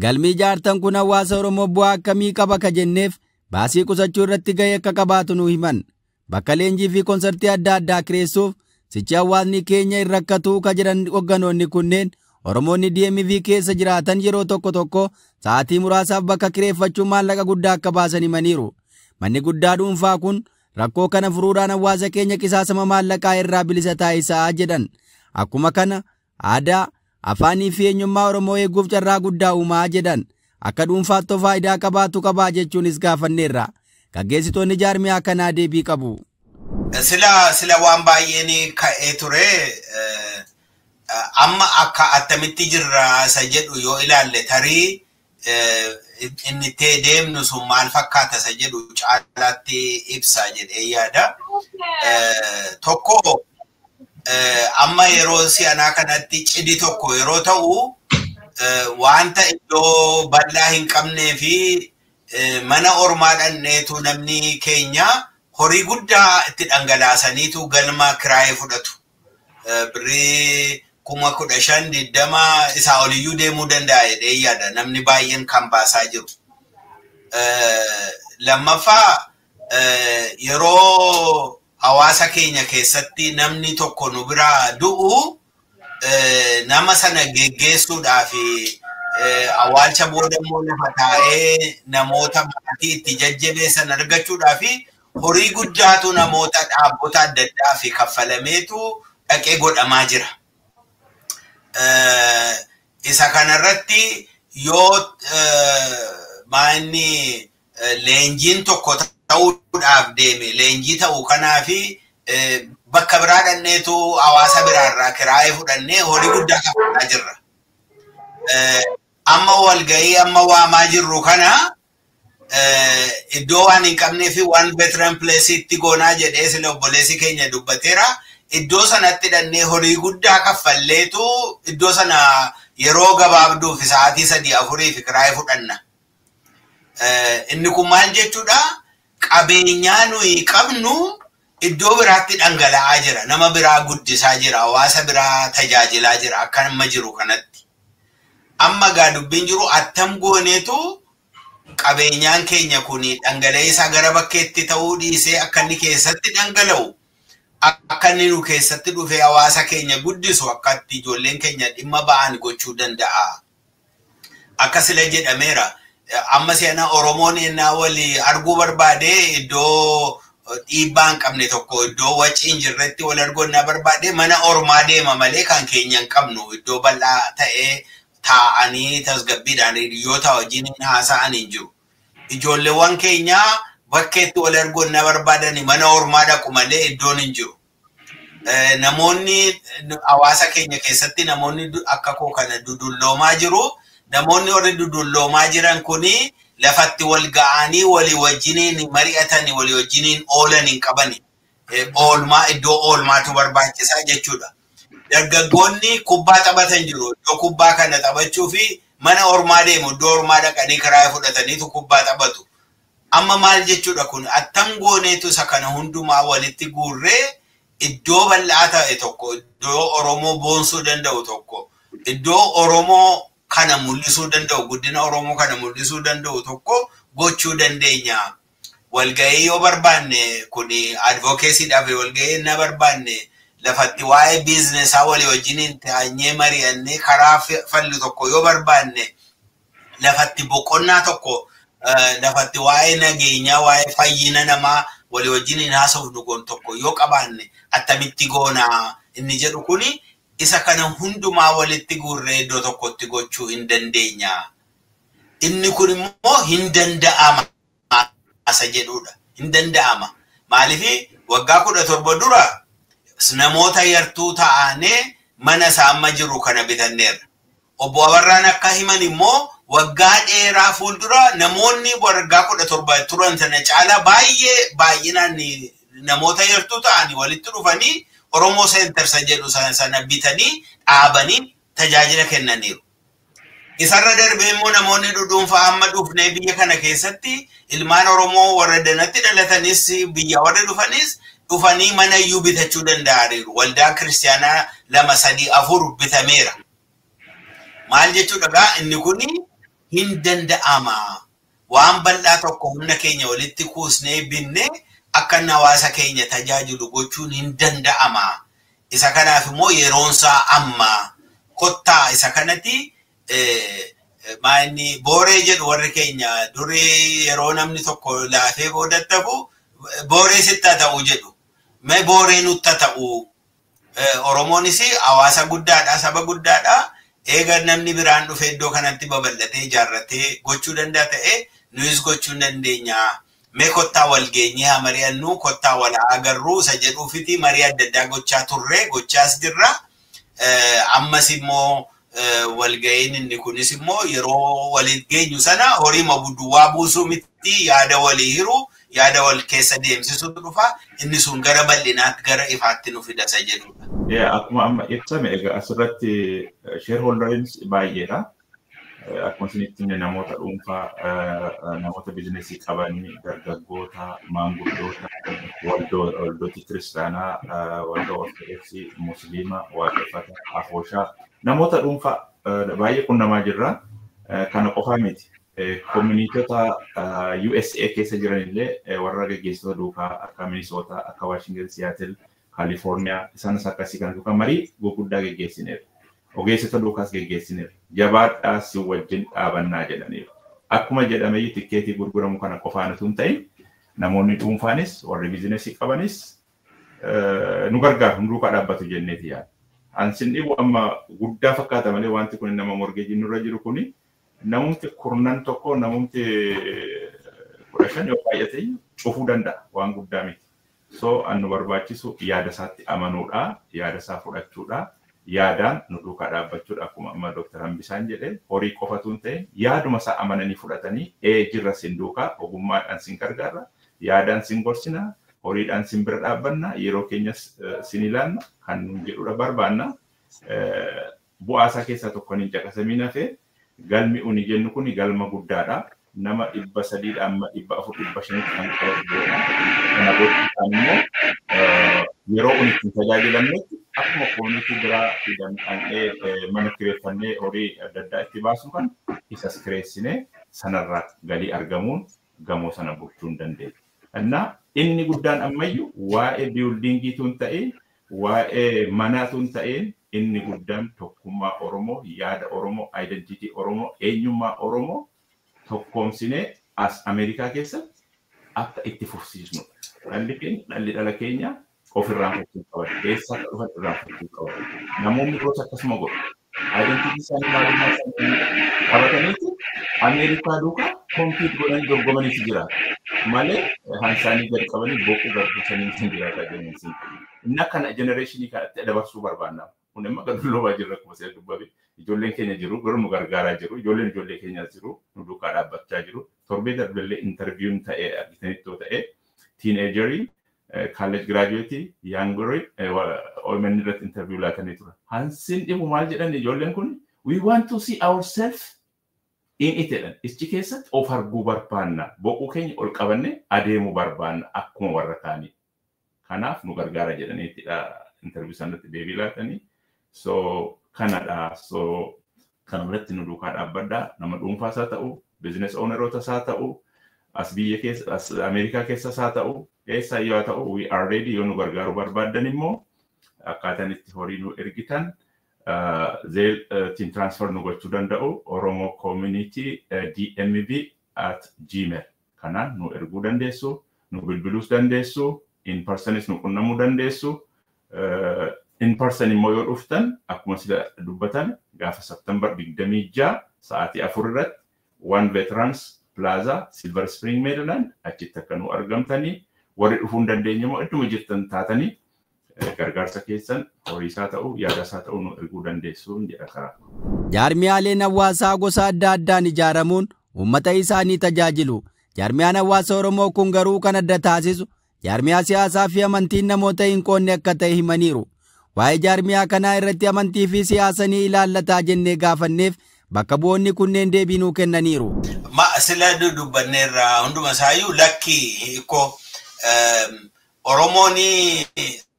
Speaker 2: Galmii jaartan kun hawaasa Oromoo bu'aa akkamii qaba ka jenneef baasii qusachuu irratti gahee akka qabaatu nu himan. Bakka leenjii fi konsertii adda addaa kireessuuf sichi hawaasni keenya hin rakkatu ka jedhan hogganoonni kunneen Oromoonni DMV keessa jiraatan yeroo tokko sa'aatii muraasaaf bakka kireeffachuu maallaqa guddaa akka baasan himaniiru. Manni guddaa dhuunfaa kun rakkoo kana furuudhaan hawaasa keenya qisaasama maallaqaa irraa bilisa taasisaa jedhan. Akkuma kana aadaa, afaanii fi eenyummaa Oromoo eeguuf carraa guddaa uumaa jedhan. Akka dhuunfaatti faayidaa qabaatu qabaa jechuunis gaafanneerra. Gaggeessitoonni jaarmiyaa kanaa deebii qabu.
Speaker 3: Sila waan baay'een ka'ee ture amma akka attamitti jirra isa jedhu yoo ilaalle tarii inni tee deemnu sun maal fakkaata isa jedhu caalaatti ibsa jedhee yaada. Tokko amma yeroo si'anaa kanatti cidhi tokko yeroo ta'u wanta iddoo bal'aa hin qabnee fi mana ormaa dhanneetu namni keenya horii guddaa itti dhangalaasaniitu galma kiraayee fudhatu. Birrii 15,000 isaa oliyyuu deemuu danda'a jedhee yaada namni baay'een kan baasaa jiru. Lammaffaa yeroo hawaasa keenya keessatti namni tokko nu biraa du'u nama sana geggeessuudhaaf awwaalcha booda immoo lafa taa'ee namoota maatii itti jajjabeessan argachuudhaaf horii guddaatu namoota dhaabbota adda addaa fi kaffalameetu dhaqee godhamaa jira. Isa kanarratti yoo maanni leenjiin tokko ta'uudhaaf deeme leenjii ta'uu kanaafi bakka biraa dhanneetu hawaasa biraarraa kiraayee fudhannee horii guddaa kaffalaa jirra. Amma walgahii amma waamaa jirru kana iddoo waan hin qabnee fi waan veteran place itti goonaa jedhee sila obboleessi keenya dubbateera. Iddoo sanatti dhannee horii guddaa kaffalleetu iddoo sana yeroo gabaabduuf sa'aatii 3-4 fi kiraayee fudhanna. Inni kun maal jechuudha? Qabeenyaa nuyi qabnu iddoo biraatti dhangala'aa jira. Nama biraa guddisaa jira. Hawaasa biraa tajaajilaa jira. Akka nama jiru kanatti. Amma gaa dubbiin jiru attam gooneetu qabeenyaan keenya kuni dhangala'ee isaa gara bakkeetti ta'uu dhiisee akka inni keessatti dhangala'u akka inni nu keessatti dhufee hawaasa keenya guddisu akka itti ijoolleen keenya dhimma ba'an gochuu danda'a. Akka sila jedhameera. Amma seenaa Oromoon ennaa walii arguu barbaade iddoo dhiibbaa hin qabne tokko iddoo wacii hin jirretti wal arguu barbaade mana ormaa deema malee kan keenya hin qabnu iddoo bal'aa ta'ee taa'anii tasgabbiidhaan hiriyoota wajjin haasa'an hin jiru. Ijoolleewwan keenya bakkeetti wal arguu barbaadan mana ormaa dhaqu malee iddoon hin jiru. Namoonni hawaasa keenya keessatti namoonni akka koo kana dudulloomaa jiru. Namoonni warri dudulloomaa jiran kuni lafatti wal ga'anii walii wajjiniin mari'atanii walii wajjiniin oolan hin qabani. Oolmaa iddoo oolmaatu barbaachisaa jechuudha. Dargaggoonni kubbaa taphatan jiru. Iddoo kubbaa kana taphachuu fi mana ormaa deemu iddoo ormaa dhaqanii karaa fudhataniitu kubbaa taphatu. Amma maal jechuudha kun attam gooneetu isa kana hundumaa walitti guurree iddoo bal'aa ta'e tokko iddoo Oromoo boonsuu danda'u tokko iddoo Oromoo kana mul'isuu danda'u guddina Oromoo kana mul'isuu danda'u tokko gochuu dandeenya. Walga'ii yoo barbaanne kuni advocacyidhaaf walga'ii na barbaanne lafatti waa'ee biizinesaa walii wajjiniin taa'anii mari'annee karaa falli tokko yoo barbaanne lafatti boqonnaa tokko lafatti waa'ee nageenyaa waa'ee fayyina namaa walii wajjiniin haasofnu goon tokko yoo qabaanne attamitti goonaa inni jedhu kuni isa kana hundumaa walitti guurree iddoo tokkotti gochuu hin dandeenya. Inni kun immoo hin danda'ama asa jedhudha. Hin danda'ama. Maaliif waggaa 17 dura namoota yartuu ta'anii mana isaa amma jiru kana bitanneerra. Obbo Abarraan akka himan immoo waggaa dheeraa fuuldura namoonni waggaa 17 turan sana caalaa baay'inaan namoota yartuu ta'anii walitti dhufanii Oromoo Centersa jedhu sana bitanii dhaabanii tajaajila kennaniiru. Isarra darbee immoo namoonni dhuunfaa amma dhufnee biyya kana keessatti ilmaan Oromoo warra danatti dhalatanis biyya warra dhufanis dhufanii mana iyyuu bitachuu danda'aniiru. Waldaa kiristaanaa 2-3-4 bitameera. Maal jechuudha inni kun hin danda'ama. Waan bal'aa tokko humna keenya walitti kuusnee binne akka hawaasa keenya tajaajilu gochuun hin danda'ama. Isa kanaaf immoo yeroonsaa amma kottaa isa kanatti maanni booree jedhu warri keenya durii yeroo namni tokko laafee boodattafu booree sitta ta'u jedhu. Mee booree nutta ta'u Oromoonis hawaasa guddaadha saba guddaadha. Eega namni biraan dhufe iddoo kanatti babal'atee ijaarratee gochuu danda'a ta'e nuyis gochuu dandeenya. Mee kottaa wal geenyee mari'annu kottaa wal agarru isa jedhuufiti marii adda addaa gochaa turre gochaas jirra. Ammas immoo walga'iin inni kunis immoo yeroo waliin geenyu sana horii mabuduwaa buusuu miti yaada walii hiru yaada wal keessa deemsisuu dhufa inni sun gara bal'inaatti gara ifaatti nu fidasa jedhudha.
Speaker 4: Akkuma amma ibsame egaa asirratti shareholders baay'eedha. Akkuma isinitti namoota dhuunfaa namoota biizinesii qabanii dargaggoota maanguddoota waldoota kiristaanaa waldaa ortodoksii musliima waaqeffata afooshaa namoota dhuunfaa baay'ee qunnamaa jirra. Kana qofaa miti. Koominiitota USA keessa jiranillee warra gaggeessitoota duukaa akka Minnesota akka Washington Seattle California isaanis akkasii kan duukaa marii gurguddaa gaggeessineera. Ogeessota duukaas gaggeessineera. Jabaadhaas wajjin dhaabannaa jedhaniiru. Akkuma jedhamee tikkeetii gurguramu kana qofaan utuu hin ta'in namoonni dhuunfaanis warri biizinesii qabanis nu gargaaru nu duukaa dhaabbatu jenneeti yaada. Ansin dhibu amma guddaa fakkaata malee wanti kun nama morgeejiin nurra jiru kuni namumti kurnan tokko namumti 15 yoo baay'ate cufuu danda'a waan guddaa miti. So annu barbaachisu yaada isaatti amanuudha, yaada isaa fudhachuudha, yaadaan nu duukaa dhaabbachuudha akkuma amma Dr. Hambisaan jedhe horii qofatu hin ta'in yaaduma isaa amananii fudhatanii jirra sin duukaa ogummaadhaan sin gargaarra, yaadaan sin gorsina, horiidhaan sin bira dhaabbanna, yeroo keenyas sin ilaanna kan jedhudha barbaanna. Bu'aa isaa keessaa tokkoon hin caqasamiin hafee galmi uni jennu kun galma guddaadha. Nama 300 amma 400 500 kan qabudha. Kana gochuudhaan immoo yeroo uni itti tajaajilamnetti akkuma koominiitii biraa fidannee mana kireeffannee horii adda addaa itti baasu kan isas kireessinee sanarraa galii argamuun gamoo sana bulchuu hin dandeessu. Innaa inni guddaan ammayyu waa'ee biildingiituun ta'ee waa'ee manaatuun ta'een inni guddaan tokkummaa Oromoo, yaada Oromoo, identity Oromoo, eenyummaa Oromoo tokkoomsinee as Ameerikaa keessatti akka itti fufsiisnudha. Dhalli dhala keenya ofirraan fudhachuu qaban. Keessaa dhufan irraan fudhachuu qaban. Namoonni biroos akkasuma godhu. Identity isaanii maalummaa isaanii qabataniitu Ameerikaa duukaa kompiit godhanii dorgomaniitu jiraatu. Malee hansaanii gadi qabanii boquu garbusanii hin jiraataa jeneensi. Inni akkana jenereeshinii kanatti dabarsuu barbaanna. Kun immoo gadulloo jirra kuma seera dubbabe. Ijoolleen keenya jiru, garuu nu gargaaraa jiru. Ijoolleen ijoollee keenyaas jiru, nu duukaa dhaabbachaa jiru. Torbee darballee interviewin ta'ee argitanittoo ta'ee teenagerii, college graduate, youngerii, OMN irratti interview laatanii tura. Hansin dhibu maal jedhan ijoolleen kun? We want to see ourselves in it jedhan. Ichi keessatti of arguu barbaanna. Boquu keenya ol qabanne adeemuu barbaanna akkuma warra kaanii. Kanaaf nu gargaara jedhaniitidha interview sanatti deebii laatanii. So kanadha. So kanarratti nu duukaa dhaabbadhaa. Nama dhuunfaas haa ta'u, business ownerootas haa ta'u, as biyya keessa, as Ameerikaa keessas haa ta'u, eessa yoo ta'u, we are ready yoo nu gargaaru barbaaddan immoo akkaataan itti horii nu ergitan team transfer nu gochuu danda'u Oromo Community DMV@gmail kanaan nu erguu dandeessu, nu bilbiluus dandeessu, in personis nu qunnamuu dandeessu. In person immoo yoo dhuftan akkuma sila dubbatan gaafa September 26 sa'aatii 4 irratti One Veterans Plaza, Silver Spring, Maryland, achitti akka nu argamtanii warri dhufuu hin dandeenye immoo idduma jirtan taatanii gargaarsa keessan horiisaa ta'uu yaadasaa ta'uu nu erguu dandeessu jedha karaa.
Speaker 2: Jaarmiyaaleen hawaasaa gosa adda addaan ijaaramuun uummata isaanii tajaajilu. Jaarmiyaan hawaasa Oromoo kun garuu kan adda taasisu jaarmiyaa siyaasaa fi amantiin namoota hin qoonne akka ta'e himaniiru. Waa'ee jaarmiyaa kanaa irratti amantii fi siyaasa ni ilaallataa jennee gaafanneef bakka bu'oonni kunneen deebii nuu kennaniiru.
Speaker 3: Sila dubbanneerraa hunduma isaayyuu lakki ko Oromoon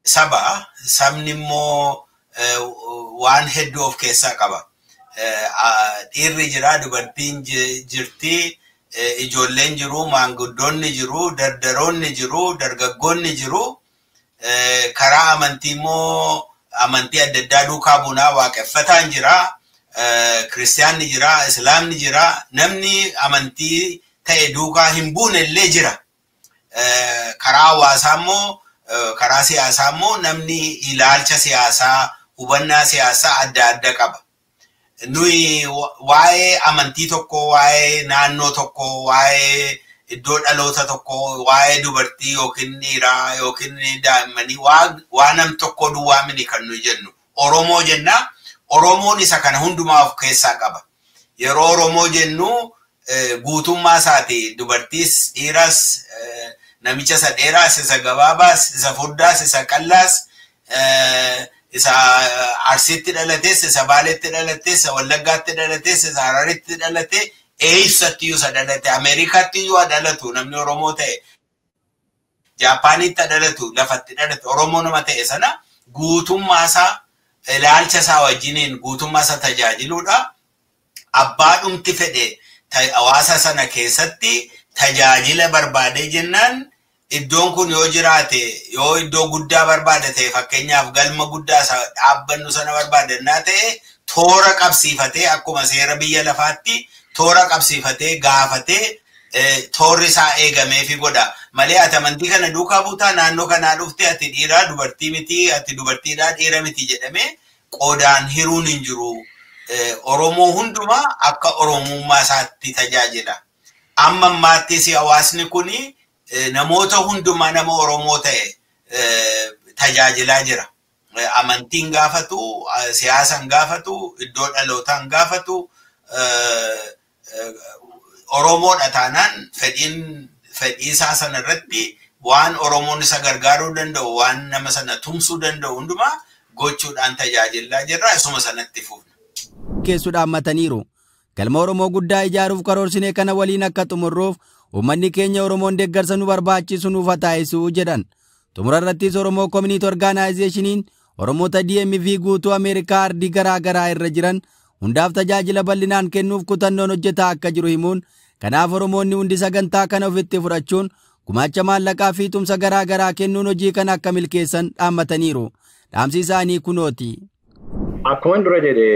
Speaker 3: saba, sabni immoo waan hedduu of keessaa qaba. Dhiirri jira, dubartiin jirti, ijoolleen jiru, maanguddoonni jiru, dardaroonni jiru, dargaggoonni jiru. Karaa amantii immoo amantii adda addaa duukaa buunaa waaqeffataan jira. Kiristiyaanni jira, Islaamni jira, namni amantii ta'e duukaa hin buune illee jira. Karaa hawaasaa immoo karaa siyaasaa immoo namni ilaalcha siyaasaa, hubannaa siyaasaa adda adda qaba. Nuyi waa'ee amantii tokko, waa'ee naannoo tokko, waa'ee iddoo dhaloota tokko, waa'ee dubartii yookiin dhiiraa yookiin daa'immanii waa nam tokko duwwaa mini kan nuyi jennu. Oromoo jenna. Oromoon isa kana hundumaa of keessaa qaba. Yeroo Oromoo jennu guutummaa isaati dubartiis dhiiras namicha isa dheeraas isa gabaabaas isa furdaas isa qallaas isa Arsiitti dhalatees isa Baaleetti dhalatees isa Wallaggaatti dhalatees isa Hararitti dhalate eessatti isa dhalate Ameerikaatti yoo dhalatu namni Oromoo ta'e Jaapaanitti dhalatu lafatti dhalate Oromoo nama ta'e sana guutummaa isaa ilaalcha isaa wajjiniin guutummaa isaa tajaajiluudha. Abbaadhumti fedhe hawaasa sana keessatti tajaajila barbaade jennaan iddoon kun yoo jiraate yoo iddoo guddaa barbaade ta'e fakkeenyaaf galma guddaa dhaabbannu sana barbaadannaa ta'e toora qabsiifatee akkuma seera biyya lafaatti toora qabsiifatee gaafatee toorri isaa eegamee fi godha. Malee ati amantii kana duukaa buutaa naannoo kanaa dhufte ati dhiiraa dubartii miti ati dubartiidhaa dhiira miti jedhamee qoodaan hiruun hin jiru. Oromoo hundumaa akka Oromummaa isaatti tajaajila. Amma ammaattis hawaasni kuni namoota hundumaa nama Oromoo ta'e tajaajilaa jira. Amantiin gaafatu, siyaasaan gaafatu, iddoo dhalootaan gaafatu. Oromoodha taanaan fedhii isaa sana irratti waan Oromoon isa gargaaruu danda'u, waan nama sana tumsuu danda'u hundumaa gochuudhaan tajaajilaa jirra. Isuma sanatti fuufna.
Speaker 2: Keessuudhaan mataniiru. Galma Oromoo guddaa ijaaruuf karoorsinee kana waliin akka xumurruuf uummanni keenya Oromoon deeggarsa nu barbaachisu nuuf taasisuu jedhan. Xumura irrattis Oromoo Community Organization'iin Oromoota DMV guutuu Ameerikaa ardii garaa garaa irra jiran hundaaf tajaajila bal'inaan kennuuf kutannoon hojjetaa akka jiru himuun Kanaaf Oromoonni hundi sagantaa kana ofitti fudhachuun gumaacha maallaqaa fi tumsa garaa garaa kennuun hojii kana akka milkeessan dhaammataniiru. Dhaamsi isaanii kunooti.
Speaker 1: Akkuma dura jedhe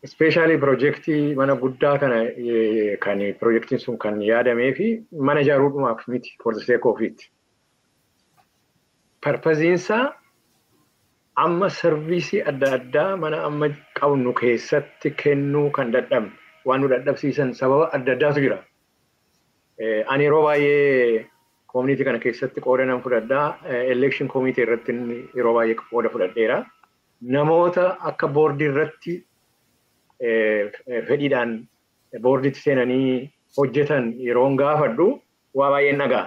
Speaker 1: ispeeshaalii piroojeektii mana guddaa kana kan piroojeektiin sun kan yaadamee fi mana ijaaruudhumaaf miti for the sake of it. Parpaziinsaa amma sarviisii adda addaa mana amma qabnu keessatti kennuu kan dadhabne waan nu dadhabsiisan sababa adda addaatu jira. Ani yeroo baay'ee koomunitii kana keessatti qooda nan fudhadhaa. Election committee irratti yeroo baay'ee qooda fudhadheera. Namoota akka boordii irratti fedhiidhaan boordiitti seenanii hojjetan yeroon gaafadhu waa baay'een dhagaa.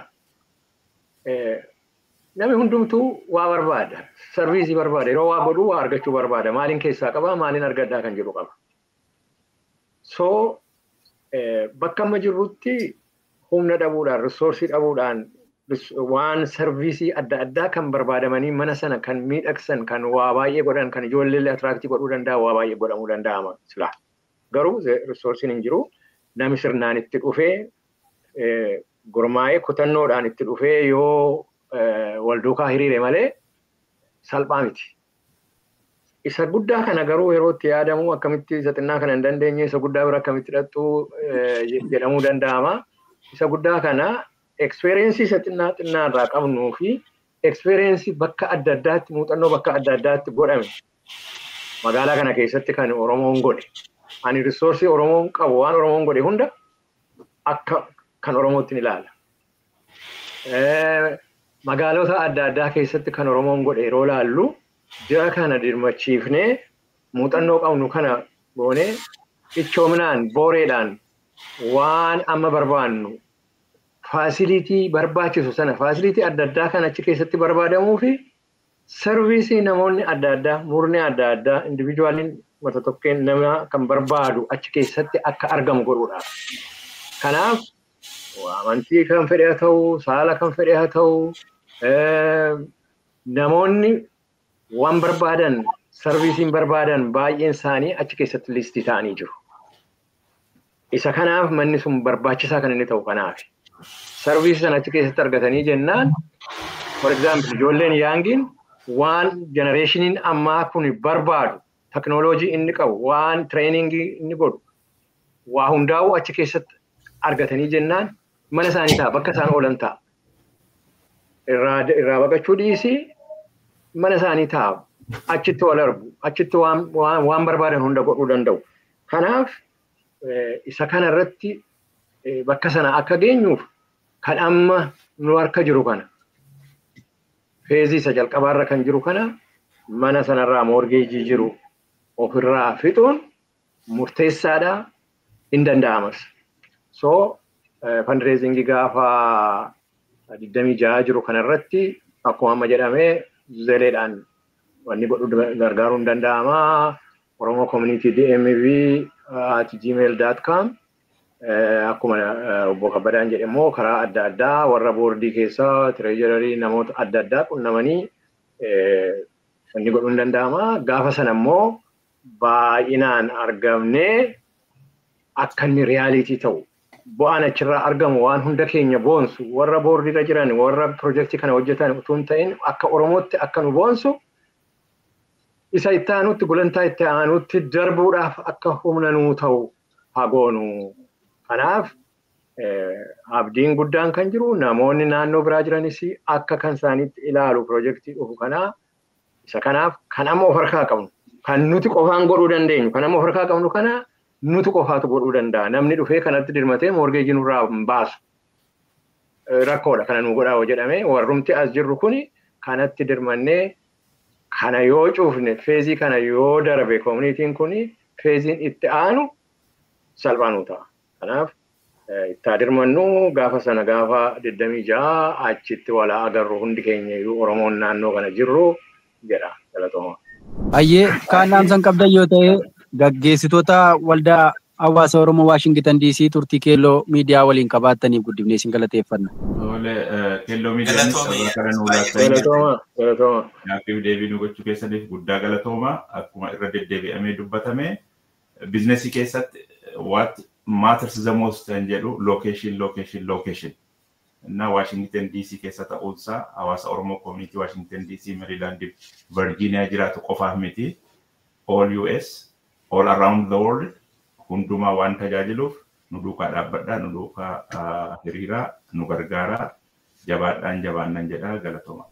Speaker 1: Namni hundumtuu waa barbaada. Sarviisii barbaada. Yeroo waa godhu waa argachuu barbaada. Maaliin keessaa qaba? Maaliin argadhaa kan jedhu qaba. So bakka amma jirrutti humna dhabuudhaan, risoorsii dhabuudhaan waan sarviisii adda addaa kan barbaadamanii mana sana kan miidhagsan, kan waa baay'ee godhan, kan ijoollee atiraaktii godhuu danda'a, waa baay'ee godhamuu danda'ama sila. Garuu risoorsiin hin jiru. Namni sirnaan itti dhufee gurmaa'ee kutannoodhaan itti dhufee yoo wal duukaa hiriire malee salphaa miti. Isa guddaa kana garuu yeroo itti yaadamu akkamitti isa xinnaa kana hin dandeenye isa guddaa bira akkamitti hidhattuu jedhamuu danda'ama. Isa guddaa kana ekspeeriensii isa xinnaa irraa qabnuu fi ekspeeriensii bakka adda addaatti muuxannoo bakka adda addaatti godhame magaalaa kana keessatti kan Oromoon godhe. Ani risoorsii Oromoon qabu waan Oromoon godhe hunda akka kan Oromootti ilaala. Magaalota adda addaa keessatti kan Oromoon godhe yeroo laallu jira kana dirmachiifnee muuxannoo qabnu kana goonee ichoominaan booreedhaan waan amma barbaannu faasilitii barbaachisu sana faasilitii adda addaa kan achi keessatti barbaadamuu fi sarviisii namoonni adda addaa murni adda addaa individuaaliin mata tokkeen nama kan barbaadu achi keessatti akka argamu godhuudhaaf. Kanaaf amantii kan fedhe haa ta'u, saala kan fedhe haa ta'u, namoonni waan barbaadan sarviisiin barbaadan baay'een isaanii achi keessatti listii ta'anii jiru. Isa kanaaf manni sun barbaachisaa kan inni ta'u kanaaf. Sarviisii sana achi keessatti argatanii jennaan, for example, ijoolleen yaangiin waan generationiin ammaa kun barbaadu, teknooloojii inni qabu, waan treeningii inni godhu, waa hundaa'uu achi keessatti argatanii jennaan mana isaanii ta'a, bakka isaan oolan ta'a. Irraa baqachuu dhiisii mana isaanii ta'a, achitti wal argu, achitti waan barbaadan hunda godhuu danda'u. Kanaaf isa kana irratti bakka sana akka geenyuuf kan amma nu harka jiru kana feezii isa jalqabaarra kan jiru kana mana sanarraa moorgeejii jiru ofirraa fixuun murteessaadha, hin danda'amas. So fundraisingii gaafa 26 jiru kanarratti akkuma amma jedhamee zeleedhaan wanni godhu gargaaruun danda'ama. Oromoo Community DMV @gmail.com akkuma obbo Kabbadaan jedhamoo karaa adda addaa warra boordii keessaa tireejarii namoota adda addaa qunnamanii wanni godhuun danda'ama. Gaafa sana immoo baay'inaan argamnee akka inni riyaalitii ta'u bu'aan achirraa argamu waan hunda keenya boonsu warra boordiirra jiran warra piroojeektii kana hojjetan utuu hin ta'in akka Oromootti akka nu boonsu isa itti aanutti gulantaa itti aanutti darbuudhaaf akka humna nuu ta'u haa goonu. Kanaaf abdiin guddaan kan jiru namoonni naannoo biraa jiranis akka kan isaaniitti ilaalu piroojeektii dhufu kanaa isa kanaaf kan amma of harkaa qabnu kan nuti qofaan godhuu dandeenyu kan amma of harkaa qabnu kana nuti qofaatu godhuu danda'a. Namni dhufee kanatti dirmatee moorgeejii nurraa hin baasu. Rakkoodha kana nu godhaa jedhamee warrumti as jirru kuni kanatti dirmannee kana yoo cuufne feezii kana yoo darbe koomunitiin kuni feeziin itti aanu salphaa nu ta'a. Kanaaf itti dirmannu gaafa sana gaafa 26 achitti walaa agarru hundi keenya Oromoon naannoo kana jirru jedha galatooma.
Speaker 2: Ayyee kaannaan san qabdan yoo ta'e gaggeessitoota waldaa hawaasa Oromoo Waashingtan DC turtii keelloo miidiyaa waliin qabaattaniif guddifnee isin galateeffanna.
Speaker 4: Keelloo miidiyaa kana nu
Speaker 1: galatooma.
Speaker 4: Yaaqib deebii nu gochuu keessaniif guddaa galatooma. Akkuma irra deddeebi'amee dubbatame biizinasii keessatti matters the most and jedhu location. Na Washington DC keessa ta'uunsaa hawaasa Oromoo community Washington DC Maryland Virginia jiraatu qofaaf miti all US all around the world hundumaa waan tajaajiluuf nu duukaa dhaabbadhaa nu duukaa hiriiraa nu gargaaraa jabaadhaan jabaannan jedhaa galatooma.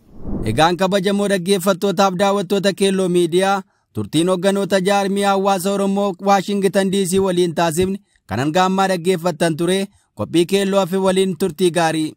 Speaker 2: Egaan kabajamoo dhaggeeffattootaaf daawwattoota Keelloo Miidiyaa turtiin hogganoota jaarmiyaa hawaasa Oromoo Washington DC waliin taasifne kanan gaammaa dhaggeeffattan ture qophii Keelloo fi waliin turtii gaarii.